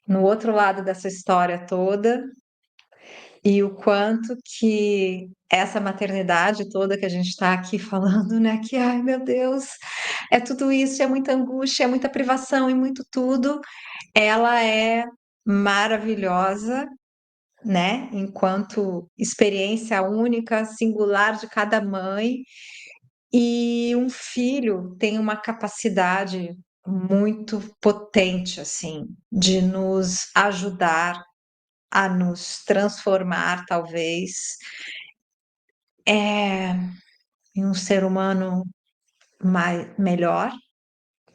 no outro lado dessa história toda e o quanto que essa maternidade toda que a gente está aqui falando, né? Que, ai meu Deus, é tudo isso, é muita angústia, é muita privação e muito tudo. Ela é maravilhosa, né? Enquanto experiência única, singular de cada mãe. E um filho tem uma capacidade muito potente, assim, de nos ajudar a nos transformar, talvez, em um ser humano melhor,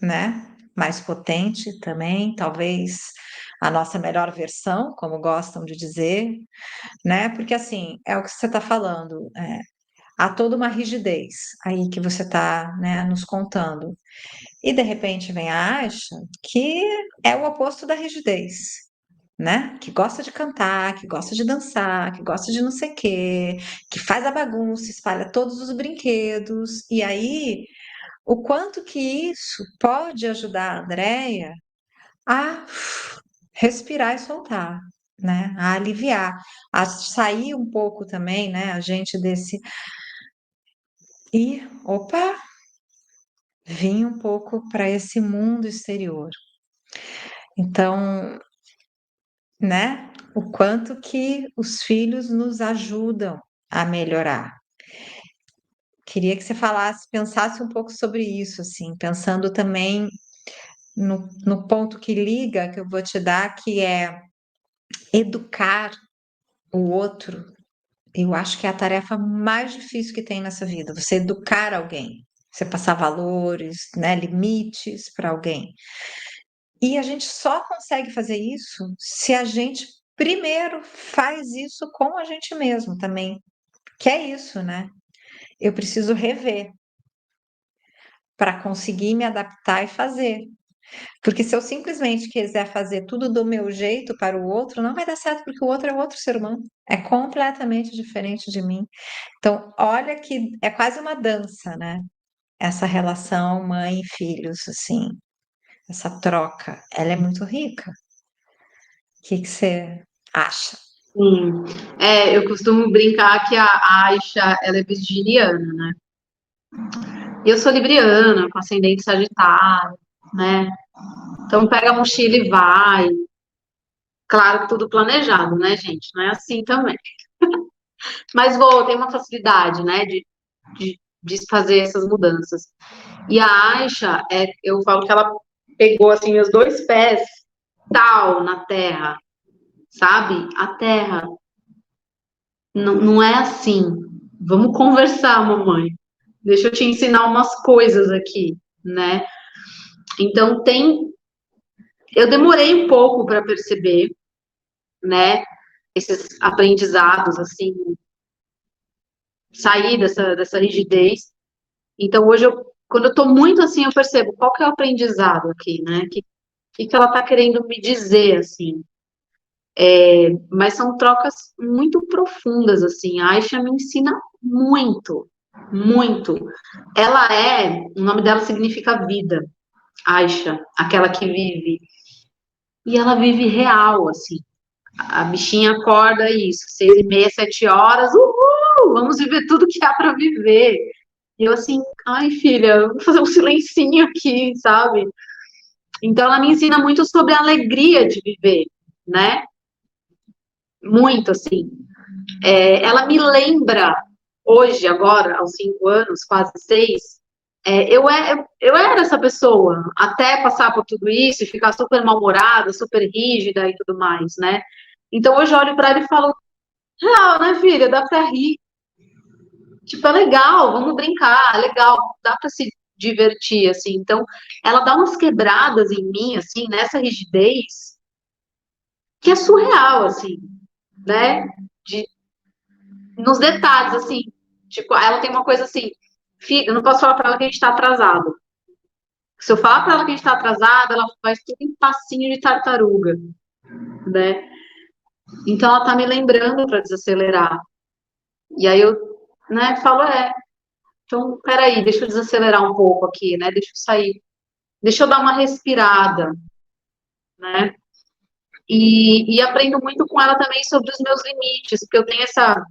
né? Mais potente também, talvez a nossa melhor versão, como gostam de dizer, né? Porque assim, é o que você está falando, há toda uma rigidez aí que você está, né, nos contando. E de repente vem a Aisha, que é o oposto da rigidez, né? Que gosta de cantar, que gosta de dançar, que gosta de não sei o quê, que faz a bagunça, espalha todos os brinquedos. E aí, o quanto que isso pode ajudar a Andrea a respirar e soltar, né? A aliviar, a sair um pouco também, né? A gente desse. E, opa, vim um pouco para esse mundo exterior. Então, né? O quanto que os filhos nos ajudam a melhorar. Queria que você falasse, pensasse um pouco sobre isso, assim, pensando também no ponto que liga, que eu vou te dar, que é educar o outro. Eu acho que é a tarefa mais difícil que tem nessa vida, você educar alguém, você passar valores, né, limites para alguém. E a gente só consegue fazer isso se a gente primeiro faz isso com a gente mesmo também. Que é isso, né? Eu preciso rever. para conseguir me adaptar e fazer. Porque se eu simplesmente quiser fazer tudo do meu jeito para o outro, não vai dar certo, porque o outro é outro ser humano. É completamente diferente de mim. Então, olha que é quase uma dança, né? Essa relação mãe e filhos, assim, essa troca, ela é muito rica. O que que você acha? Sim. Eu costumo brincar que a Aisha, ela é virginiana, né? E eu sou libriana, com ascendente sagitário, né? Então pega a mochila e vai. Claro que tudo planejado, né, gente? Não é assim também. Mas vou, tem uma facilidade, né, de fazer essas mudanças. E a Aisha, eu falo que ela pegou, assim, meus dois pés, tal, na terra, sabe? A terra não é assim. Vamos conversar, mamãe. Deixa eu te ensinar umas coisas aqui, né? Então eu demorei um pouco para perceber, né? Esses aprendizados, assim, sair dessa rigidez. Então, hoje, quando eu estou muito assim, eu percebo qual que é o aprendizado aqui, né? Que ela está querendo me dizer, assim. Mas são trocas muito profundas, assim. A Aisha me ensina muito, muito. O nome dela significa vida, Aisha, aquela que vive. E ela vive real, assim. A bichinha acorda isso, 6h30, 7 horas, uhul, vamos viver tudo que há para viver. E eu assim, ai filha, vou fazer um silencinho aqui, sabe? Então ela me ensina muito sobre a alegria de viver, né? Muito assim. Ela me lembra hoje, agora, aos 5 anos, quase 6, eu era essa pessoa, até passar por tudo isso e ficar super mal-humorada, super rígida e tudo mais, né? Então hoje eu olho para ela e falo, real, né, filha? Dá pra rir. Tipo, é legal, vamos brincar, é legal, dá pra se divertir, assim. Então, ela dá umas quebradas em mim, assim, nessa rigidez, que é surreal, assim, né? De, nos detalhes, assim. Tipo, ela tem uma coisa assim, eu não posso falar pra ela que a gente tá atrasado. Se eu falar pra ela que a gente tá atrasado, ela faz tudo em passinho de tartaruga, né? Então, ela tá me lembrando pra desacelerar. E aí eu, né, falo, então, peraí, deixa eu desacelerar um pouco aqui, né? Deixa eu sair, deixa eu dar uma respirada, né? E aprendo muito com ela também sobre os meus limites, porque eu tenho essa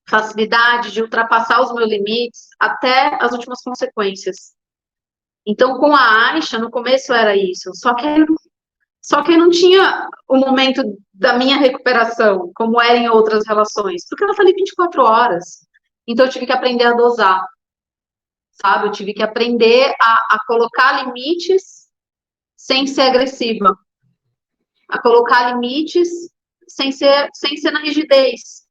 facilidade de ultrapassar os meus limites até as últimas consequências. Então, com a Aisha, no começo era isso, só que eu não tinha o momento da minha recuperação, como era em outras relações, porque ela tá ali 24 horas. Então, eu tive que aprender a dosar, sabe? Eu tive que aprender a colocar limites sem ser agressiva, a colocar limites sem ser na rigidez,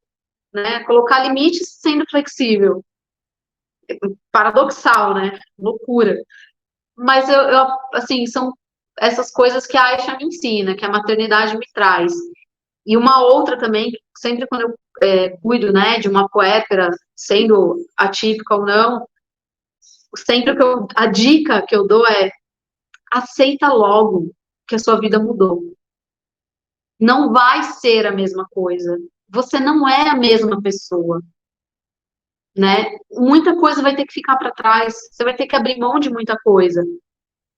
né? Colocar limites sendo flexível. Paradoxal, né? Loucura. Mas assim, são essas coisas que a Aisha me ensina, que a maternidade me traz. E uma outra também, sempre quando eu cuido, né, de uma puérpera, sendo atípica ou não, sempre a dica que eu dou é aceita logo que a sua vida mudou. Não vai ser a mesma coisa. Você não é a mesma pessoa, né? Muita coisa vai ter que ficar para trás. Você vai ter que abrir mão de muita coisa.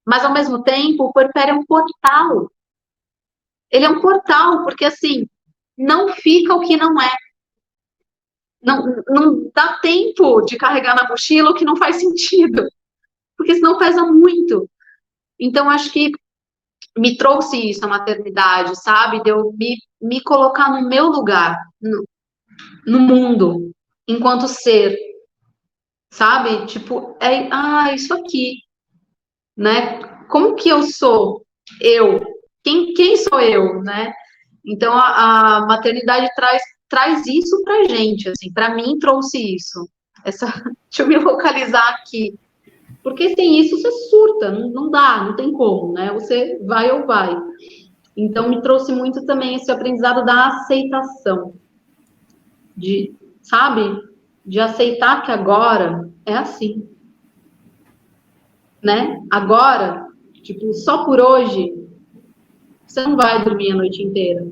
Mas ao mesmo tempo, o puerpério é um portal. Ele é um portal, porque assim, não fica o que não é. Não dá tempo de carregar na mochila o que não faz sentido, porque senão pesa muito. Então, acho que me trouxe isso a maternidade, sabe? De eu me colocar no meu lugar, no mundo, enquanto ser, sabe? Tipo, isso aqui, né? Como que eu sou? Eu. Quem sou eu, né? Então, a maternidade traz isso pra gente, assim, pra mim trouxe isso. Deixa eu me localizar aqui. Porque sem isso você surta, não dá, não tem como, né? Você vai ou vai. Então, me trouxe muito também esse aprendizado da aceitação. Sabe? De aceitar que agora é assim. né? Agora, tipo, só por hoje, você não vai dormir a noite inteira.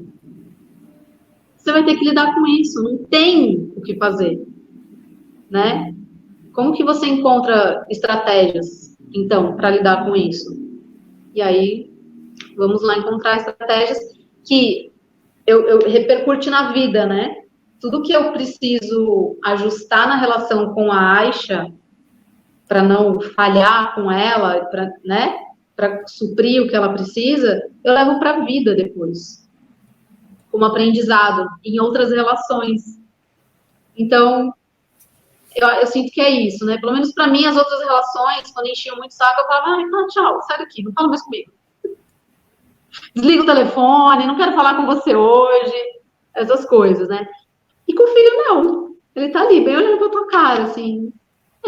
Você vai ter que lidar com isso, não tem o que fazer, né? Como que você encontra estratégias, então, para lidar com isso? E aí, vamos lá encontrar estratégias que eu repercute na vida, né? Tudo que eu preciso ajustar na relação com a Aisha para não falhar com ela, para, né? Para suprir o que ela precisa, eu levo para a vida depois, como aprendizado em outras relações. Então, eu sinto que é isso, né? Pelo menos para mim, as outras relações, quando enchiam muito saco, eu falava, ah, tchau, sai daqui, não fala mais comigo. Desliga o telefone, não quero falar com você hoje, essas coisas, né? E com o filho, não. Ele tá ali, bem olhando pra tua cara, assim.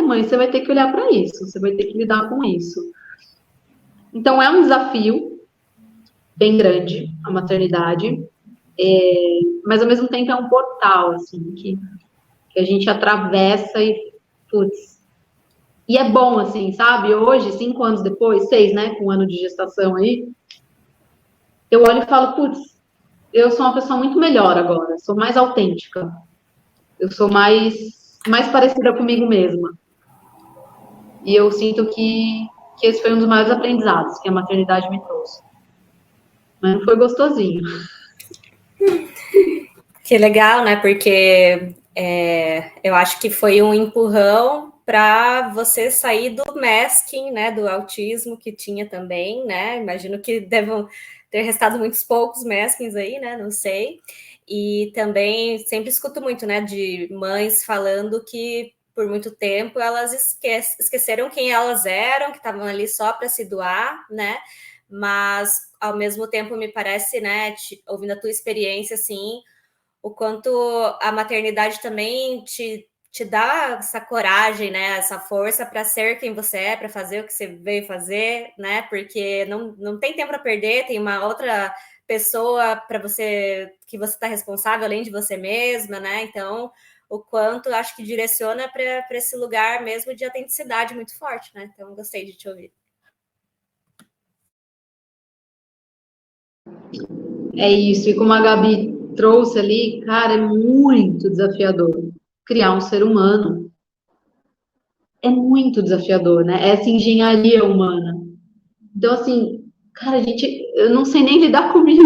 Mãe, você vai ter que olhar para isso, você vai ter que lidar com isso. Então, é um desafio bem grande a maternidade, mas ao mesmo tempo é um portal, assim, que a gente atravessa e, putz. E é bom, assim, sabe? Hoje, 5 anos depois, 6, né, com um ano de gestação aí, eu olho e falo, putz, eu sou uma pessoa muito melhor agora, sou mais autêntica, eu sou mais parecida comigo mesma. E eu sinto que esse foi um dos maiores aprendizados que a maternidade me trouxe. Mas não foi gostosinho. Que legal, né? Porque eu acho que foi um empurrão para você sair do masking, né? Do autismo que tinha também, né? Imagino que devam ter restado muitos poucos maskings aí, né? Não sei. E também sempre escuto muito, né? De mães falando que por muito tempo elas esqueceram quem elas eram, que estavam ali só para se doar, né? Mas ao mesmo tempo me parece, né? Ouvindo a tua experiência, assim, o quanto a maternidade também te dá essa coragem, né? Essa força para ser quem você é, para fazer o que você veio fazer, né? Porque não tem tempo para perder, tem uma outra pessoa para você que você está responsável além de você mesma, né? Então, o quanto acho que direciona para esse lugar mesmo de autenticidade muito forte, né? Então, gostei de te ouvir. É isso. E como a Gabi trouxe ali, cara, é muito desafiador criar um ser humano. É muito desafiador, né? Essa engenharia humana. Então, assim, cara, eu não sei nem lidar comigo.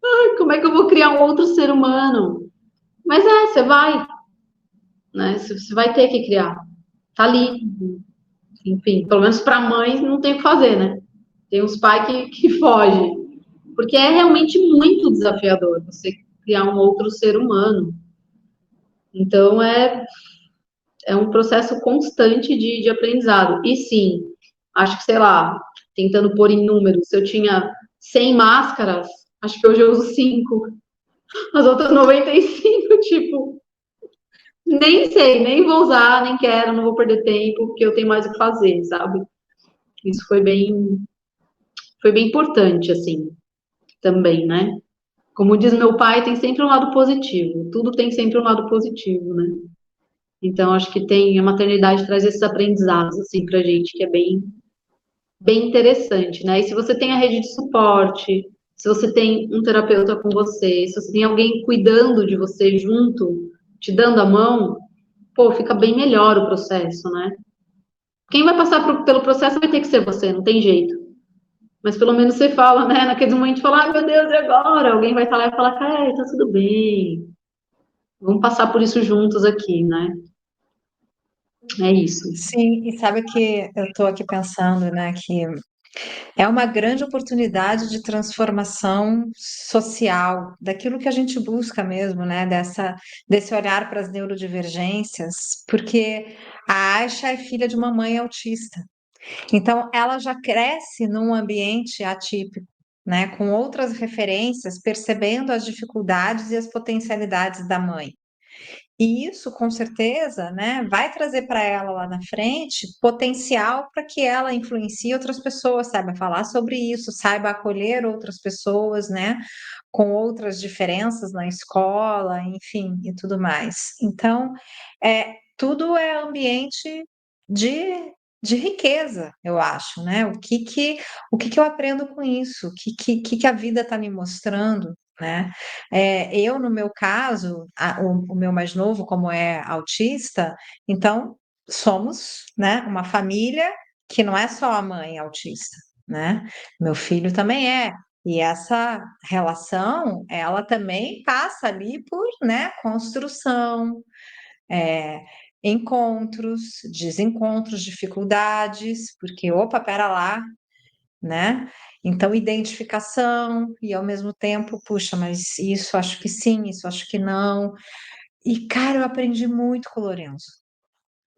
Ai, como é que eu vou criar um outro ser humano? Mas você vai, né? Você vai ter que criar. Tá ali. Enfim, pelo menos para mães não tem o que fazer, né? Tem uns pais que fogem. Porque é realmente muito desafiador você criar um outro ser humano. Então, é um processo constante de aprendizado. E sim, acho que, sei lá, tentando pôr em números, se eu tinha 100 máscaras, acho que hoje eu uso 5. As outras 95, tipo, nem sei, nem vou usar, nem quero, não vou perder tempo, porque eu tenho mais o que fazer, sabe? Isso foi bem importante, assim, também, né? Como diz meu pai, tem sempre um lado positivo. Tudo tem sempre um lado positivo, né? Então, acho que a maternidade traz esses aprendizados, assim, pra gente, que é bem interessante, né? E se você tem a rede de suporte, se você tem um terapeuta com você, se você tem alguém cuidando de você junto, te dando a mão, pô, fica bem melhor o processo, né? Quem vai passar pelo processo vai ter que ser você, não tem jeito. Mas pelo menos você fala, né? Naquele momento, fala, ai meu Deus, e agora? Alguém vai estar lá e falar, cara, tá tudo bem. Vamos passar por isso juntos aqui, né? É isso. Sim, e sabe que eu estou aqui pensando, né, que é uma grande oportunidade de transformação social, daquilo que a gente busca mesmo, né, desse olhar para as neurodivergências, porque a Aisha é filha de uma mãe autista. Então, ela já cresce num ambiente atípico, né, com outras referências, percebendo as dificuldades e as potencialidades da mãe. E isso, com certeza, né, vai trazer para ela lá na frente potencial para que ela influencie outras pessoas, saiba falar sobre isso, saiba acolher outras pessoas, né, com outras diferenças na escola, enfim, e tudo mais. Então, tudo é ambiente de de riqueza, eu acho, né? O que eu aprendo com isso? O que a vida está me mostrando, né? Eu, no meu caso, o meu mais novo, como é autista, então somos, né, uma família que não é só a mãe autista, né? Meu filho também é. E essa relação, ela também passa ali por, né, construção, é, encontros, desencontros, dificuldades, porque, opa, pera lá, né? Então, identificação, e ao mesmo tempo, puxa, mas isso acho que sim, isso acho que não. E, cara, eu aprendi muito com o Lourenço.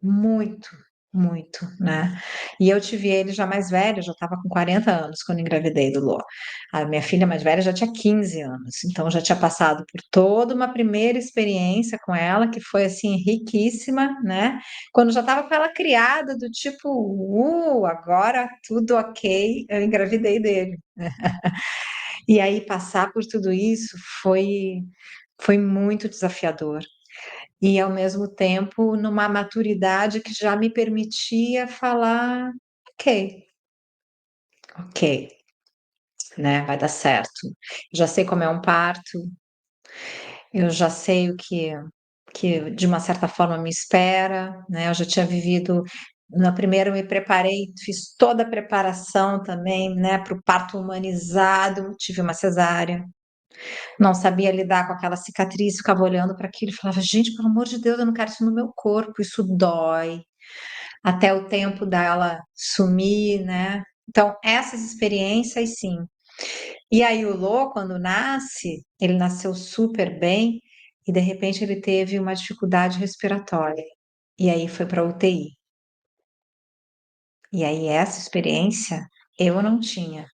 Muito, muito, né? E eu tive ele já mais velho, eu já estava com 40 anos quando engravidei do Lô. A minha filha mais velha já tinha 15 anos, então já tinha passado por toda uma primeira experiência com ela, que foi assim, riquíssima, né? Quando já estava com ela criada, do tipo, agora tudo ok, eu engravidei dele. E aí passar por tudo isso foi muito desafiador e ao mesmo tempo numa maturidade que já me permitia falar, ok, ok, né, vai dar certo. Já sei como é um parto, eu já sei o que de uma certa forma me espera, né? Eu já tinha vivido. Na primeira eu me preparei, fiz toda a preparação também, né, para o parto humanizado, tive uma cesárea, não sabia lidar com aquela cicatriz, ficava olhando para aquilo e falava, gente, pelo amor de Deus, eu não quero isso no meu corpo, isso dói, até o tempo dela sumir, né? Então, essas experiências, sim. E aí, o Lô, quando nasce, ele nasceu super bem e, de repente, ele teve uma dificuldade respiratória. E aí, foi para UTI. E aí, essa experiência eu não tinha.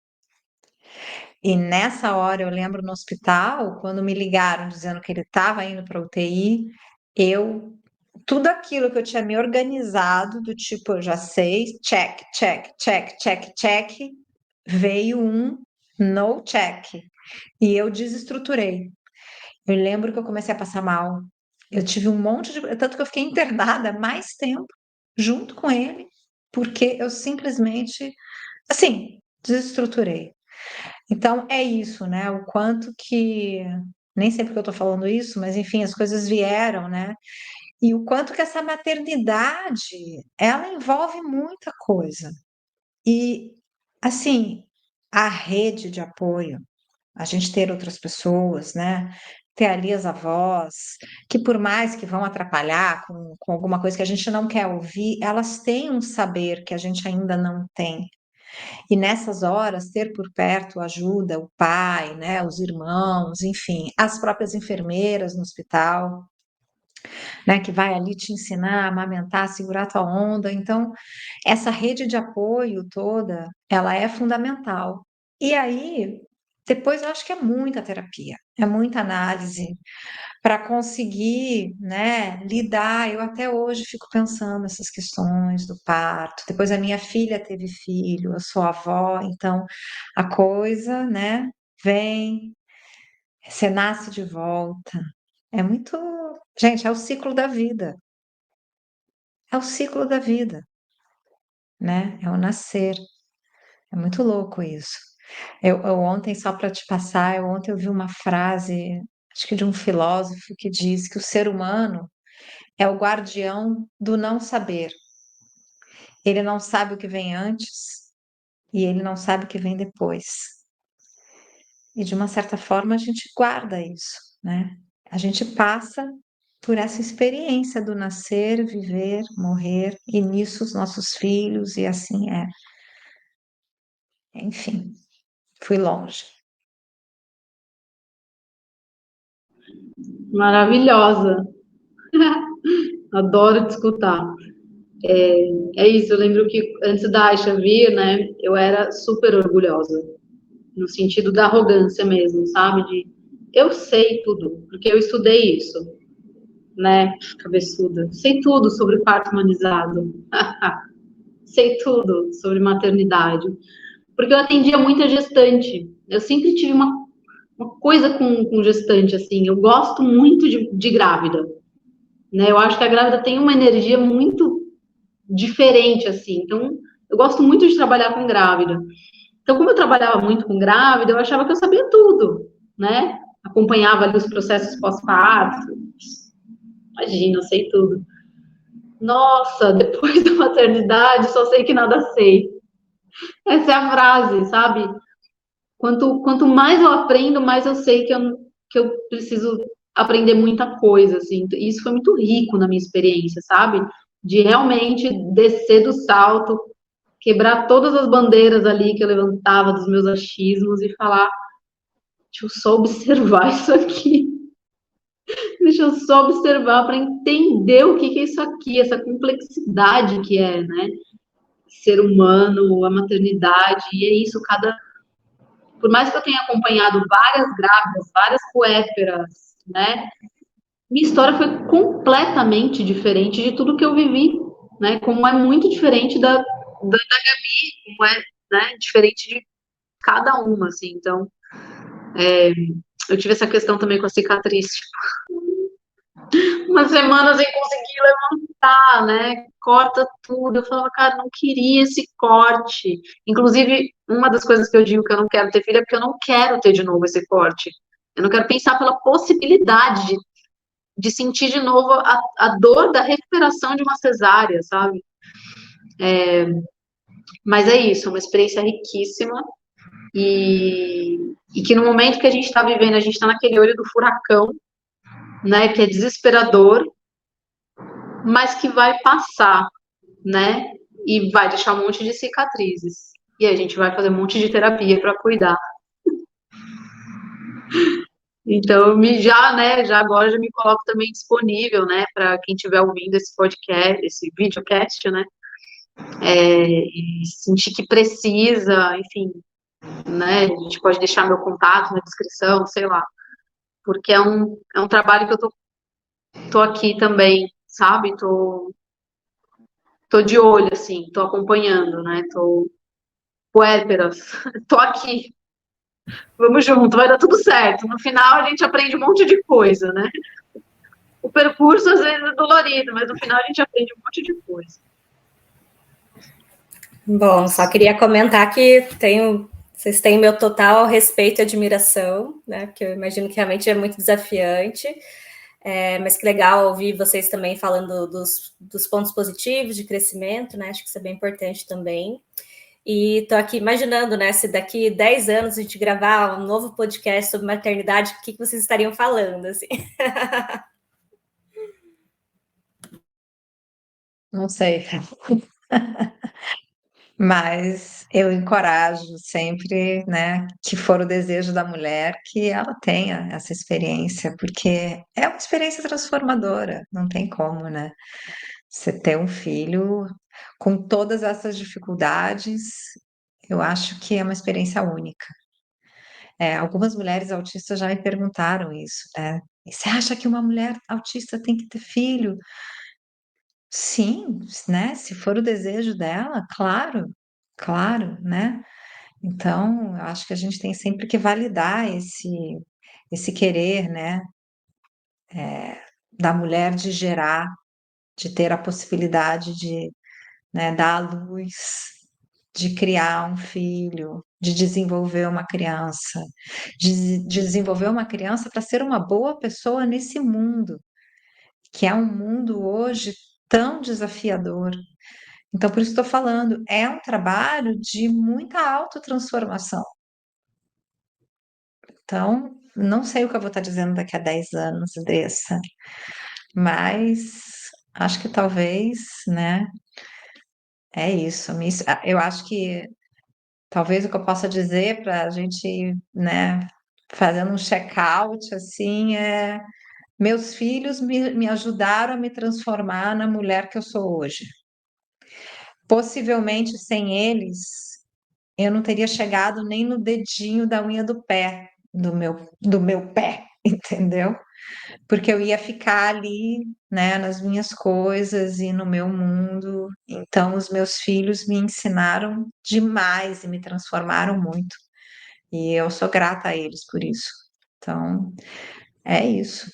E nessa hora, eu lembro no hospital, quando me ligaram dizendo que ele estava indo para UTI, eu tudo aquilo que eu tinha me organizado, do tipo, eu já sei, check, check, check, check, check, veio um no check. E eu desestruturei. Eu lembro que eu comecei a passar mal. Eu tive um monte de. Tanto que eu fiquei internada mais tempo junto com ele, porque eu simplesmente, assim, desestruturei. Então é isso, né? O quanto que. Nem sei porque eu tô falando isso, mas enfim, as coisas vieram, né? E o quanto que essa maternidade, ela envolve muita coisa. E, assim, a rede de apoio, a gente ter outras pessoas, né? Ter ali as avós, que por mais que vão atrapalhar com alguma coisa que a gente não quer ouvir, elas têm um saber que a gente ainda não tem. E nessas horas, ter por perto ajuda, o pai, né? Os irmãos, enfim, as próprias enfermeiras no hospital, né, que vai ali te ensinar a amamentar, a segurar tua onda. Então, essa rede de apoio toda, ela é fundamental. E aí, depois eu acho que é muita terapia, é muita análise para conseguir, né, lidar. Eu até hoje fico pensando nessas questões do parto. Depois a minha filha teve filho, eu sou avó, então a coisa, né, vem, você nasce de volta. É muito. Gente, é o ciclo da vida. É o ciclo da vida, né? É o nascer. É muito louco isso. Eu ontem, só para te passar, ontem eu vi uma frase, acho que de um filósofo, que diz que o ser humano é o guardião do não saber. Ele não sabe o que vem antes e ele não sabe o que vem depois. E de uma certa forma a gente guarda isso, né? A gente passa por essa experiência do nascer, viver, morrer, e nisso os nossos filhos, e assim é. Enfim, fui longe. Maravilhosa. Adoro te escutar. É isso, eu lembro que antes da Aisha vir, né, eu era super orgulhosa, no sentido da arrogância mesmo, sabe? De eu sei tudo, porque eu estudei isso, né? Cabeçuda. Sei tudo sobre parto humanizado. Sei tudo sobre maternidade. Porque eu atendia muita gestante. Eu sempre tive uma coisa com gestante, assim. Eu gosto muito de grávida, né? Eu acho que a grávida tem uma energia muito diferente, assim. Então, eu gosto muito de trabalhar com grávida. Então, como eu trabalhava muito com grávida, eu achava que eu sabia tudo, né? Acompanhava ali os processos pós-parto. Imagina, eu sei tudo. Nossa, depois da maternidade, só sei que nada sei. Essa é a frase, sabe? Quanto mais eu aprendo, mais eu sei que eu preciso aprender muita coisa, assim. E isso foi muito rico na minha experiência, sabe? De realmente descer do salto, quebrar todas as bandeiras ali que eu levantava dos meus achismos e falar, deixa eu só observar isso aqui. Deixa eu só observar para entender o que é isso aqui, essa complexidade que é, né? Ser humano, a maternidade, e é isso, por mais que eu tenha acompanhado várias grávidas, várias puérperas, né? Minha história foi completamente diferente de tudo que eu vivi, né? Como é muito diferente da Gabi, como é, né? Diferente de cada uma, assim. Então, eu tive essa questão também com a cicatriz, umas semanas sem conseguir levantar, né? Corta tudo. Eu falava, cara, não queria esse corte. Inclusive, uma das coisas que eu digo que eu não quero ter filho é porque eu não quero ter de novo esse corte. Eu não quero pensar pela possibilidade de sentir de novo a dor da recuperação de uma cesárea, sabe? Mas é isso, é uma experiência riquíssima e que no momento que a gente está vivendo, a gente está naquele olho do furacão, né? Que é desesperador, mas que vai passar, né? E vai deixar um monte de cicatrizes. E a gente vai fazer um monte de terapia para cuidar. Então, já, né, já agora já me coloco também disponível, né, para quem estiver ouvindo esse podcast, esse videocast, né, e sentir que precisa, enfim, né, a gente pode deixar meu contato na descrição, sei lá, porque é um trabalho que eu tô aqui também, sabe, tô de olho, assim, tô acompanhando, né, tô puérperas, tô aqui, vamos junto, vai dar tudo certo. No final a gente aprende um monte de coisa, né? O percurso às vezes é dolorido, mas no final a gente aprende um monte de coisa. Bom, só queria comentar que vocês têm meu total respeito e admiração, né? Porque eu imagino que realmente é muito desafiante. Mas que legal ouvir vocês também falando dos pontos positivos de crescimento, né? Acho que isso é bem importante também. E estou aqui imaginando, né? Se daqui 10 anos a gente gravar um novo podcast sobre maternidade, o que vocês estariam falando, assim? Não sei. Mas eu encorajo sempre, né, que for o desejo da mulher, que ela tenha essa experiência, porque é uma experiência transformadora, não tem como, né? Você ter um filho com todas essas dificuldades, eu acho que é uma experiência única. Algumas mulheres autistas já me perguntaram isso, né? E você acha que uma mulher autista tem que ter filho? Sim, né? Se for o desejo dela, claro, claro, né? Então, eu acho que a gente tem sempre que validar esse querer, né, da mulher de gerar, de ter a possibilidade de, né, dar à luz, de criar um filho, de desenvolver uma criança, de desenvolver uma criança para ser uma boa pessoa nesse mundo, que é um mundo hoje tão desafiador. Então, por isso estou falando, é um trabalho de muita autotransformação. Então, não sei o que eu vou estar dizendo daqui a 10 anos, Andressa, mas acho que talvez, né? É isso. Eu acho que talvez o que eu possa dizer para a gente, né, fazendo um check-out, assim, meus filhos me ajudaram a me transformar na mulher que eu sou hoje. Possivelmente sem eles, eu não teria chegado nem no dedinho da unha do pé, do meu pé, entendeu? Porque eu ia ficar ali, né, nas minhas coisas e no meu mundo. Então, os meus filhos me ensinaram demais e me transformaram muito. E eu sou grata a eles por isso. Então, é isso.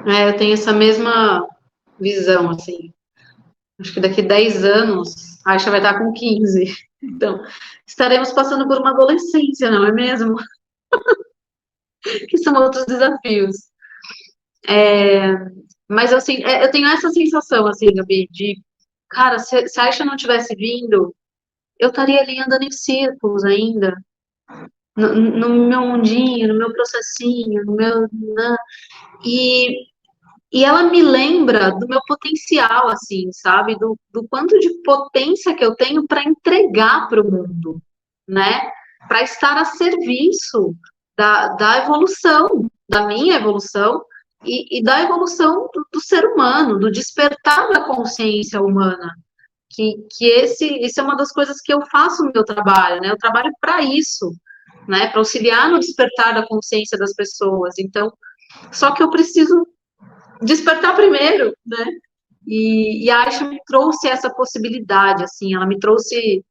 Eu tenho essa mesma visão, assim. Acho que daqui 10 anos, a Aisha vai estar com 15. Então, estaremos passando por uma adolescência, não é mesmo? Que são outros desafios. Mas assim, eu tenho essa sensação, assim, Gabi, de, cara, se a Aisha não tivesse vindo, eu estaria ali andando em círculos ainda, no meu mundinho, no meu processinho, no meu. E, e ela me lembra do meu potencial, assim, sabe? Do quanto de potência que eu tenho para entregar para o mundo, né? Para estar a serviço da evolução, da minha evolução e da evolução do ser humano, do despertar da consciência humana. Que esse é uma das coisas que eu faço no meu trabalho, né? Eu trabalho para isso, né? Para auxiliar no despertar da consciência das pessoas. Então, só que eu preciso despertar primeiro, né? E a Aisha me trouxe essa possibilidade, assim, ela me trouxe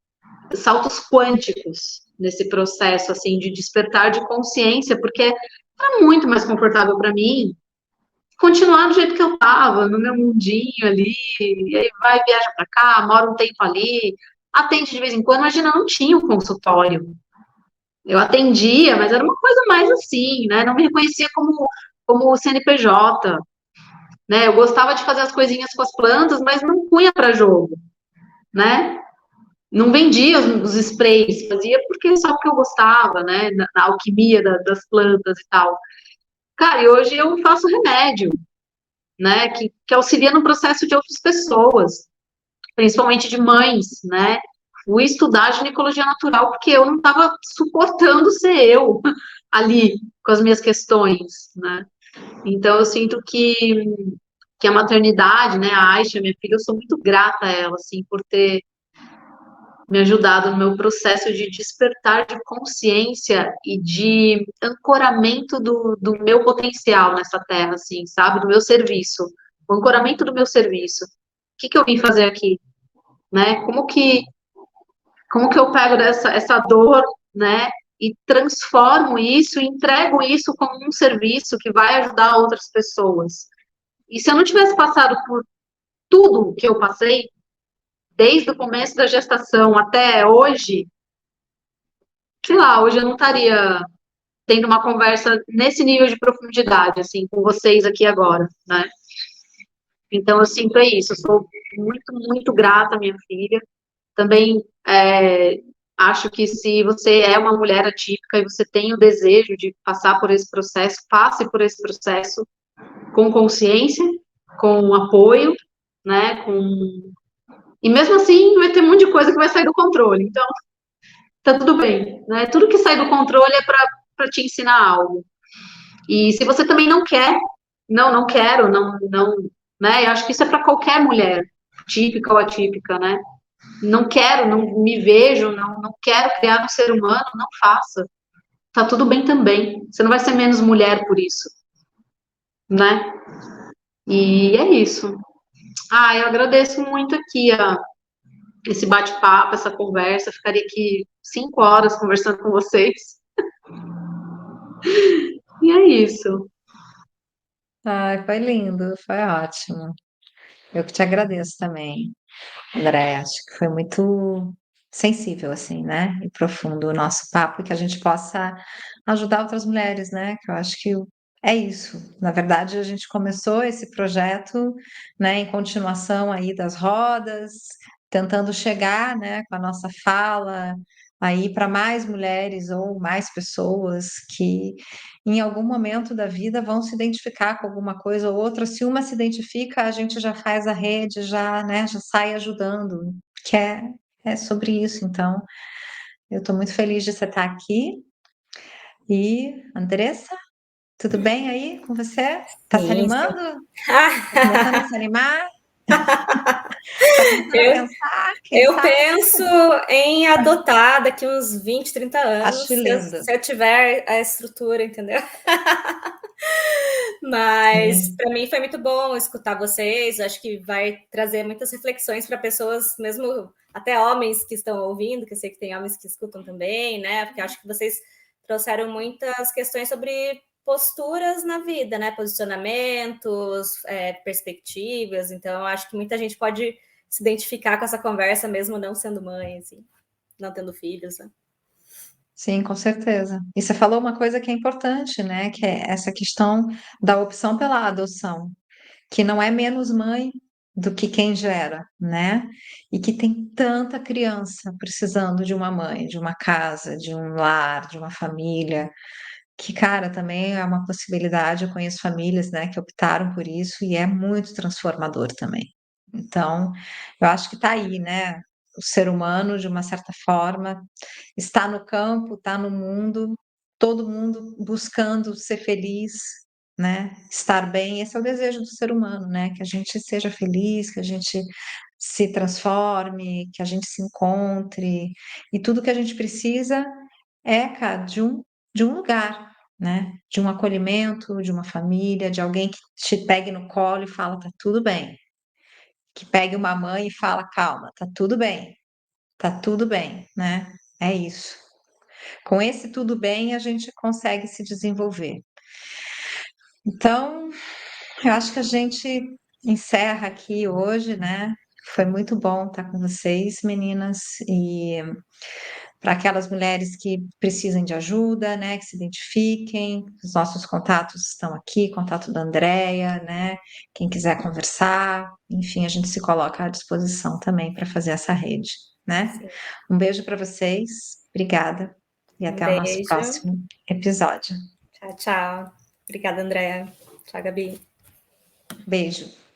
saltos quânticos nesse processo, assim, de despertar de consciência, porque era muito mais confortável para mim continuar do jeito que eu estava, no meu mundinho ali, e aí vai, viaja para cá, mora um tempo ali, atende de vez em quando. Imagina, não tinha um consultório. Eu atendia, mas era uma coisa mais assim, né? Não me reconhecia como CNPJ, né? Eu gostava de fazer as coisinhas com as plantas, mas não punha para jogo, né? Não vendia os sprays, fazia só porque eu gostava, né? Na alquimia das plantas e tal. Cara, e hoje eu faço remédio, né? Que auxilia no processo de outras pessoas, principalmente de mães, né? Fui estudar ginecologia natural porque eu não estava suportando ser eu ali com as minhas questões, né? Então eu sinto que a maternidade, né, a Aisha, minha filha, eu sou muito grata a ela, assim, por ter me ajudado no meu processo de despertar de consciência e de ancoramento do meu potencial nessa terra, assim, sabe, do meu serviço, o ancoramento do meu serviço. O que eu vim fazer aqui, né? Como que eu pego essa dor, né? E transformo isso, entrego isso como um serviço que vai ajudar outras pessoas. E se eu não tivesse passado por tudo que eu passei, desde o começo da gestação até hoje, sei lá, hoje eu não estaria tendo uma conversa nesse nível de profundidade, assim, com vocês aqui agora, né? Então eu sinto isso, eu sou muito, muito grata à minha filha. Também acho que se você é uma mulher atípica e você tem o desejo de passar por esse processo, passe por esse processo com consciência, com apoio, né? E mesmo assim vai ter um monte de coisa que vai sair do controle. Então, tá tudo bem, né? Tudo que sai do controle é para te ensinar algo. E se você também não quer, não quero, não, né? Eu acho que isso é para qualquer mulher, típica ou atípica, né? Não quero, não me vejo, não quero criar um ser humano, não faça. Tá tudo bem também. Você não vai ser menos mulher por isso, né? E é isso. Eu agradeço muito aqui esse bate-papo, essa conversa. Ficaria aqui 5 horas conversando com vocês. E é isso. Ai, foi lindo, foi ótimo. Eu que te agradeço também, André. Acho que foi muito sensível, assim, né? E profundo o nosso papo, e que a gente possa ajudar outras mulheres, né? Que eu acho que é isso. Na verdade, a gente começou esse projeto, né, em continuação aí das rodas, tentando chegar, né, com a nossa fala aí para mais mulheres ou mais pessoas que em algum momento da vida vão se identificar com alguma coisa ou outra. Se uma se identifica, a gente já faz a rede, já, né, já sai ajudando, que é sobre isso. Então, eu estou muito feliz de você estar aqui. E, Andressa, tudo bem aí com você? Tá se Sim, sim. animando? Tá começando a se animar? Tá começando a Eu, pensar? Quem eu sabe? penso em adotar daqui uns 20, 30 anos, Acho lindo. se eu tiver a estrutura, entendeu? Mas Sim. para mim foi muito bom escutar vocês. Acho que vai trazer muitas reflexões para pessoas, mesmo até homens que estão ouvindo, que eu sei que tem homens que escutam também, né? Porque acho que vocês trouxeram muitas questões sobre posturas na vida, né? Posicionamentos, perspectivas. Então, eu acho que muita gente pode se identificar com essa conversa, mesmo não sendo mãe, assim, não tendo filhos, né? Sim, com certeza. E você falou uma coisa que é importante, né? Que é essa questão da opção pela adoção, que não é menos mãe do que quem gera, né? E que tem tanta criança precisando de uma mãe, de uma casa, de um lar, de uma família, que, cara, também é uma possibilidade. Eu conheço famílias, né, que optaram por isso e é muito transformador também. Então, eu acho que está aí, né? O ser humano, de uma certa forma, está no campo, está no mundo, todo mundo buscando ser feliz, né? Estar bem. Esse é o desejo do ser humano, né? Que a gente seja feliz, que a gente se transforme, que a gente se encontre. E tudo que a gente precisa é, cara, de um lugar, né? De um acolhimento, de uma família, de alguém que te pegue no colo e fala, tá tudo bem. Que pegue uma mãe e fala, calma, tá tudo bem, né? É isso. Com esse tudo bem, a gente consegue se desenvolver. Então, eu acho que a gente encerra aqui hoje, né? Foi muito bom estar com vocês, meninas, e para aquelas mulheres que precisem de ajuda, né, que se identifiquem, os nossos contatos estão aqui, contato da Andrea, né, quem quiser conversar, enfim, a gente se coloca à disposição também para fazer essa rede, né? Sim. Um beijo para vocês, obrigada e Um até o nosso beijo. próximo episódio. Tchau, tchau. Obrigada, Andréa. Tchau, Gabi. Beijo.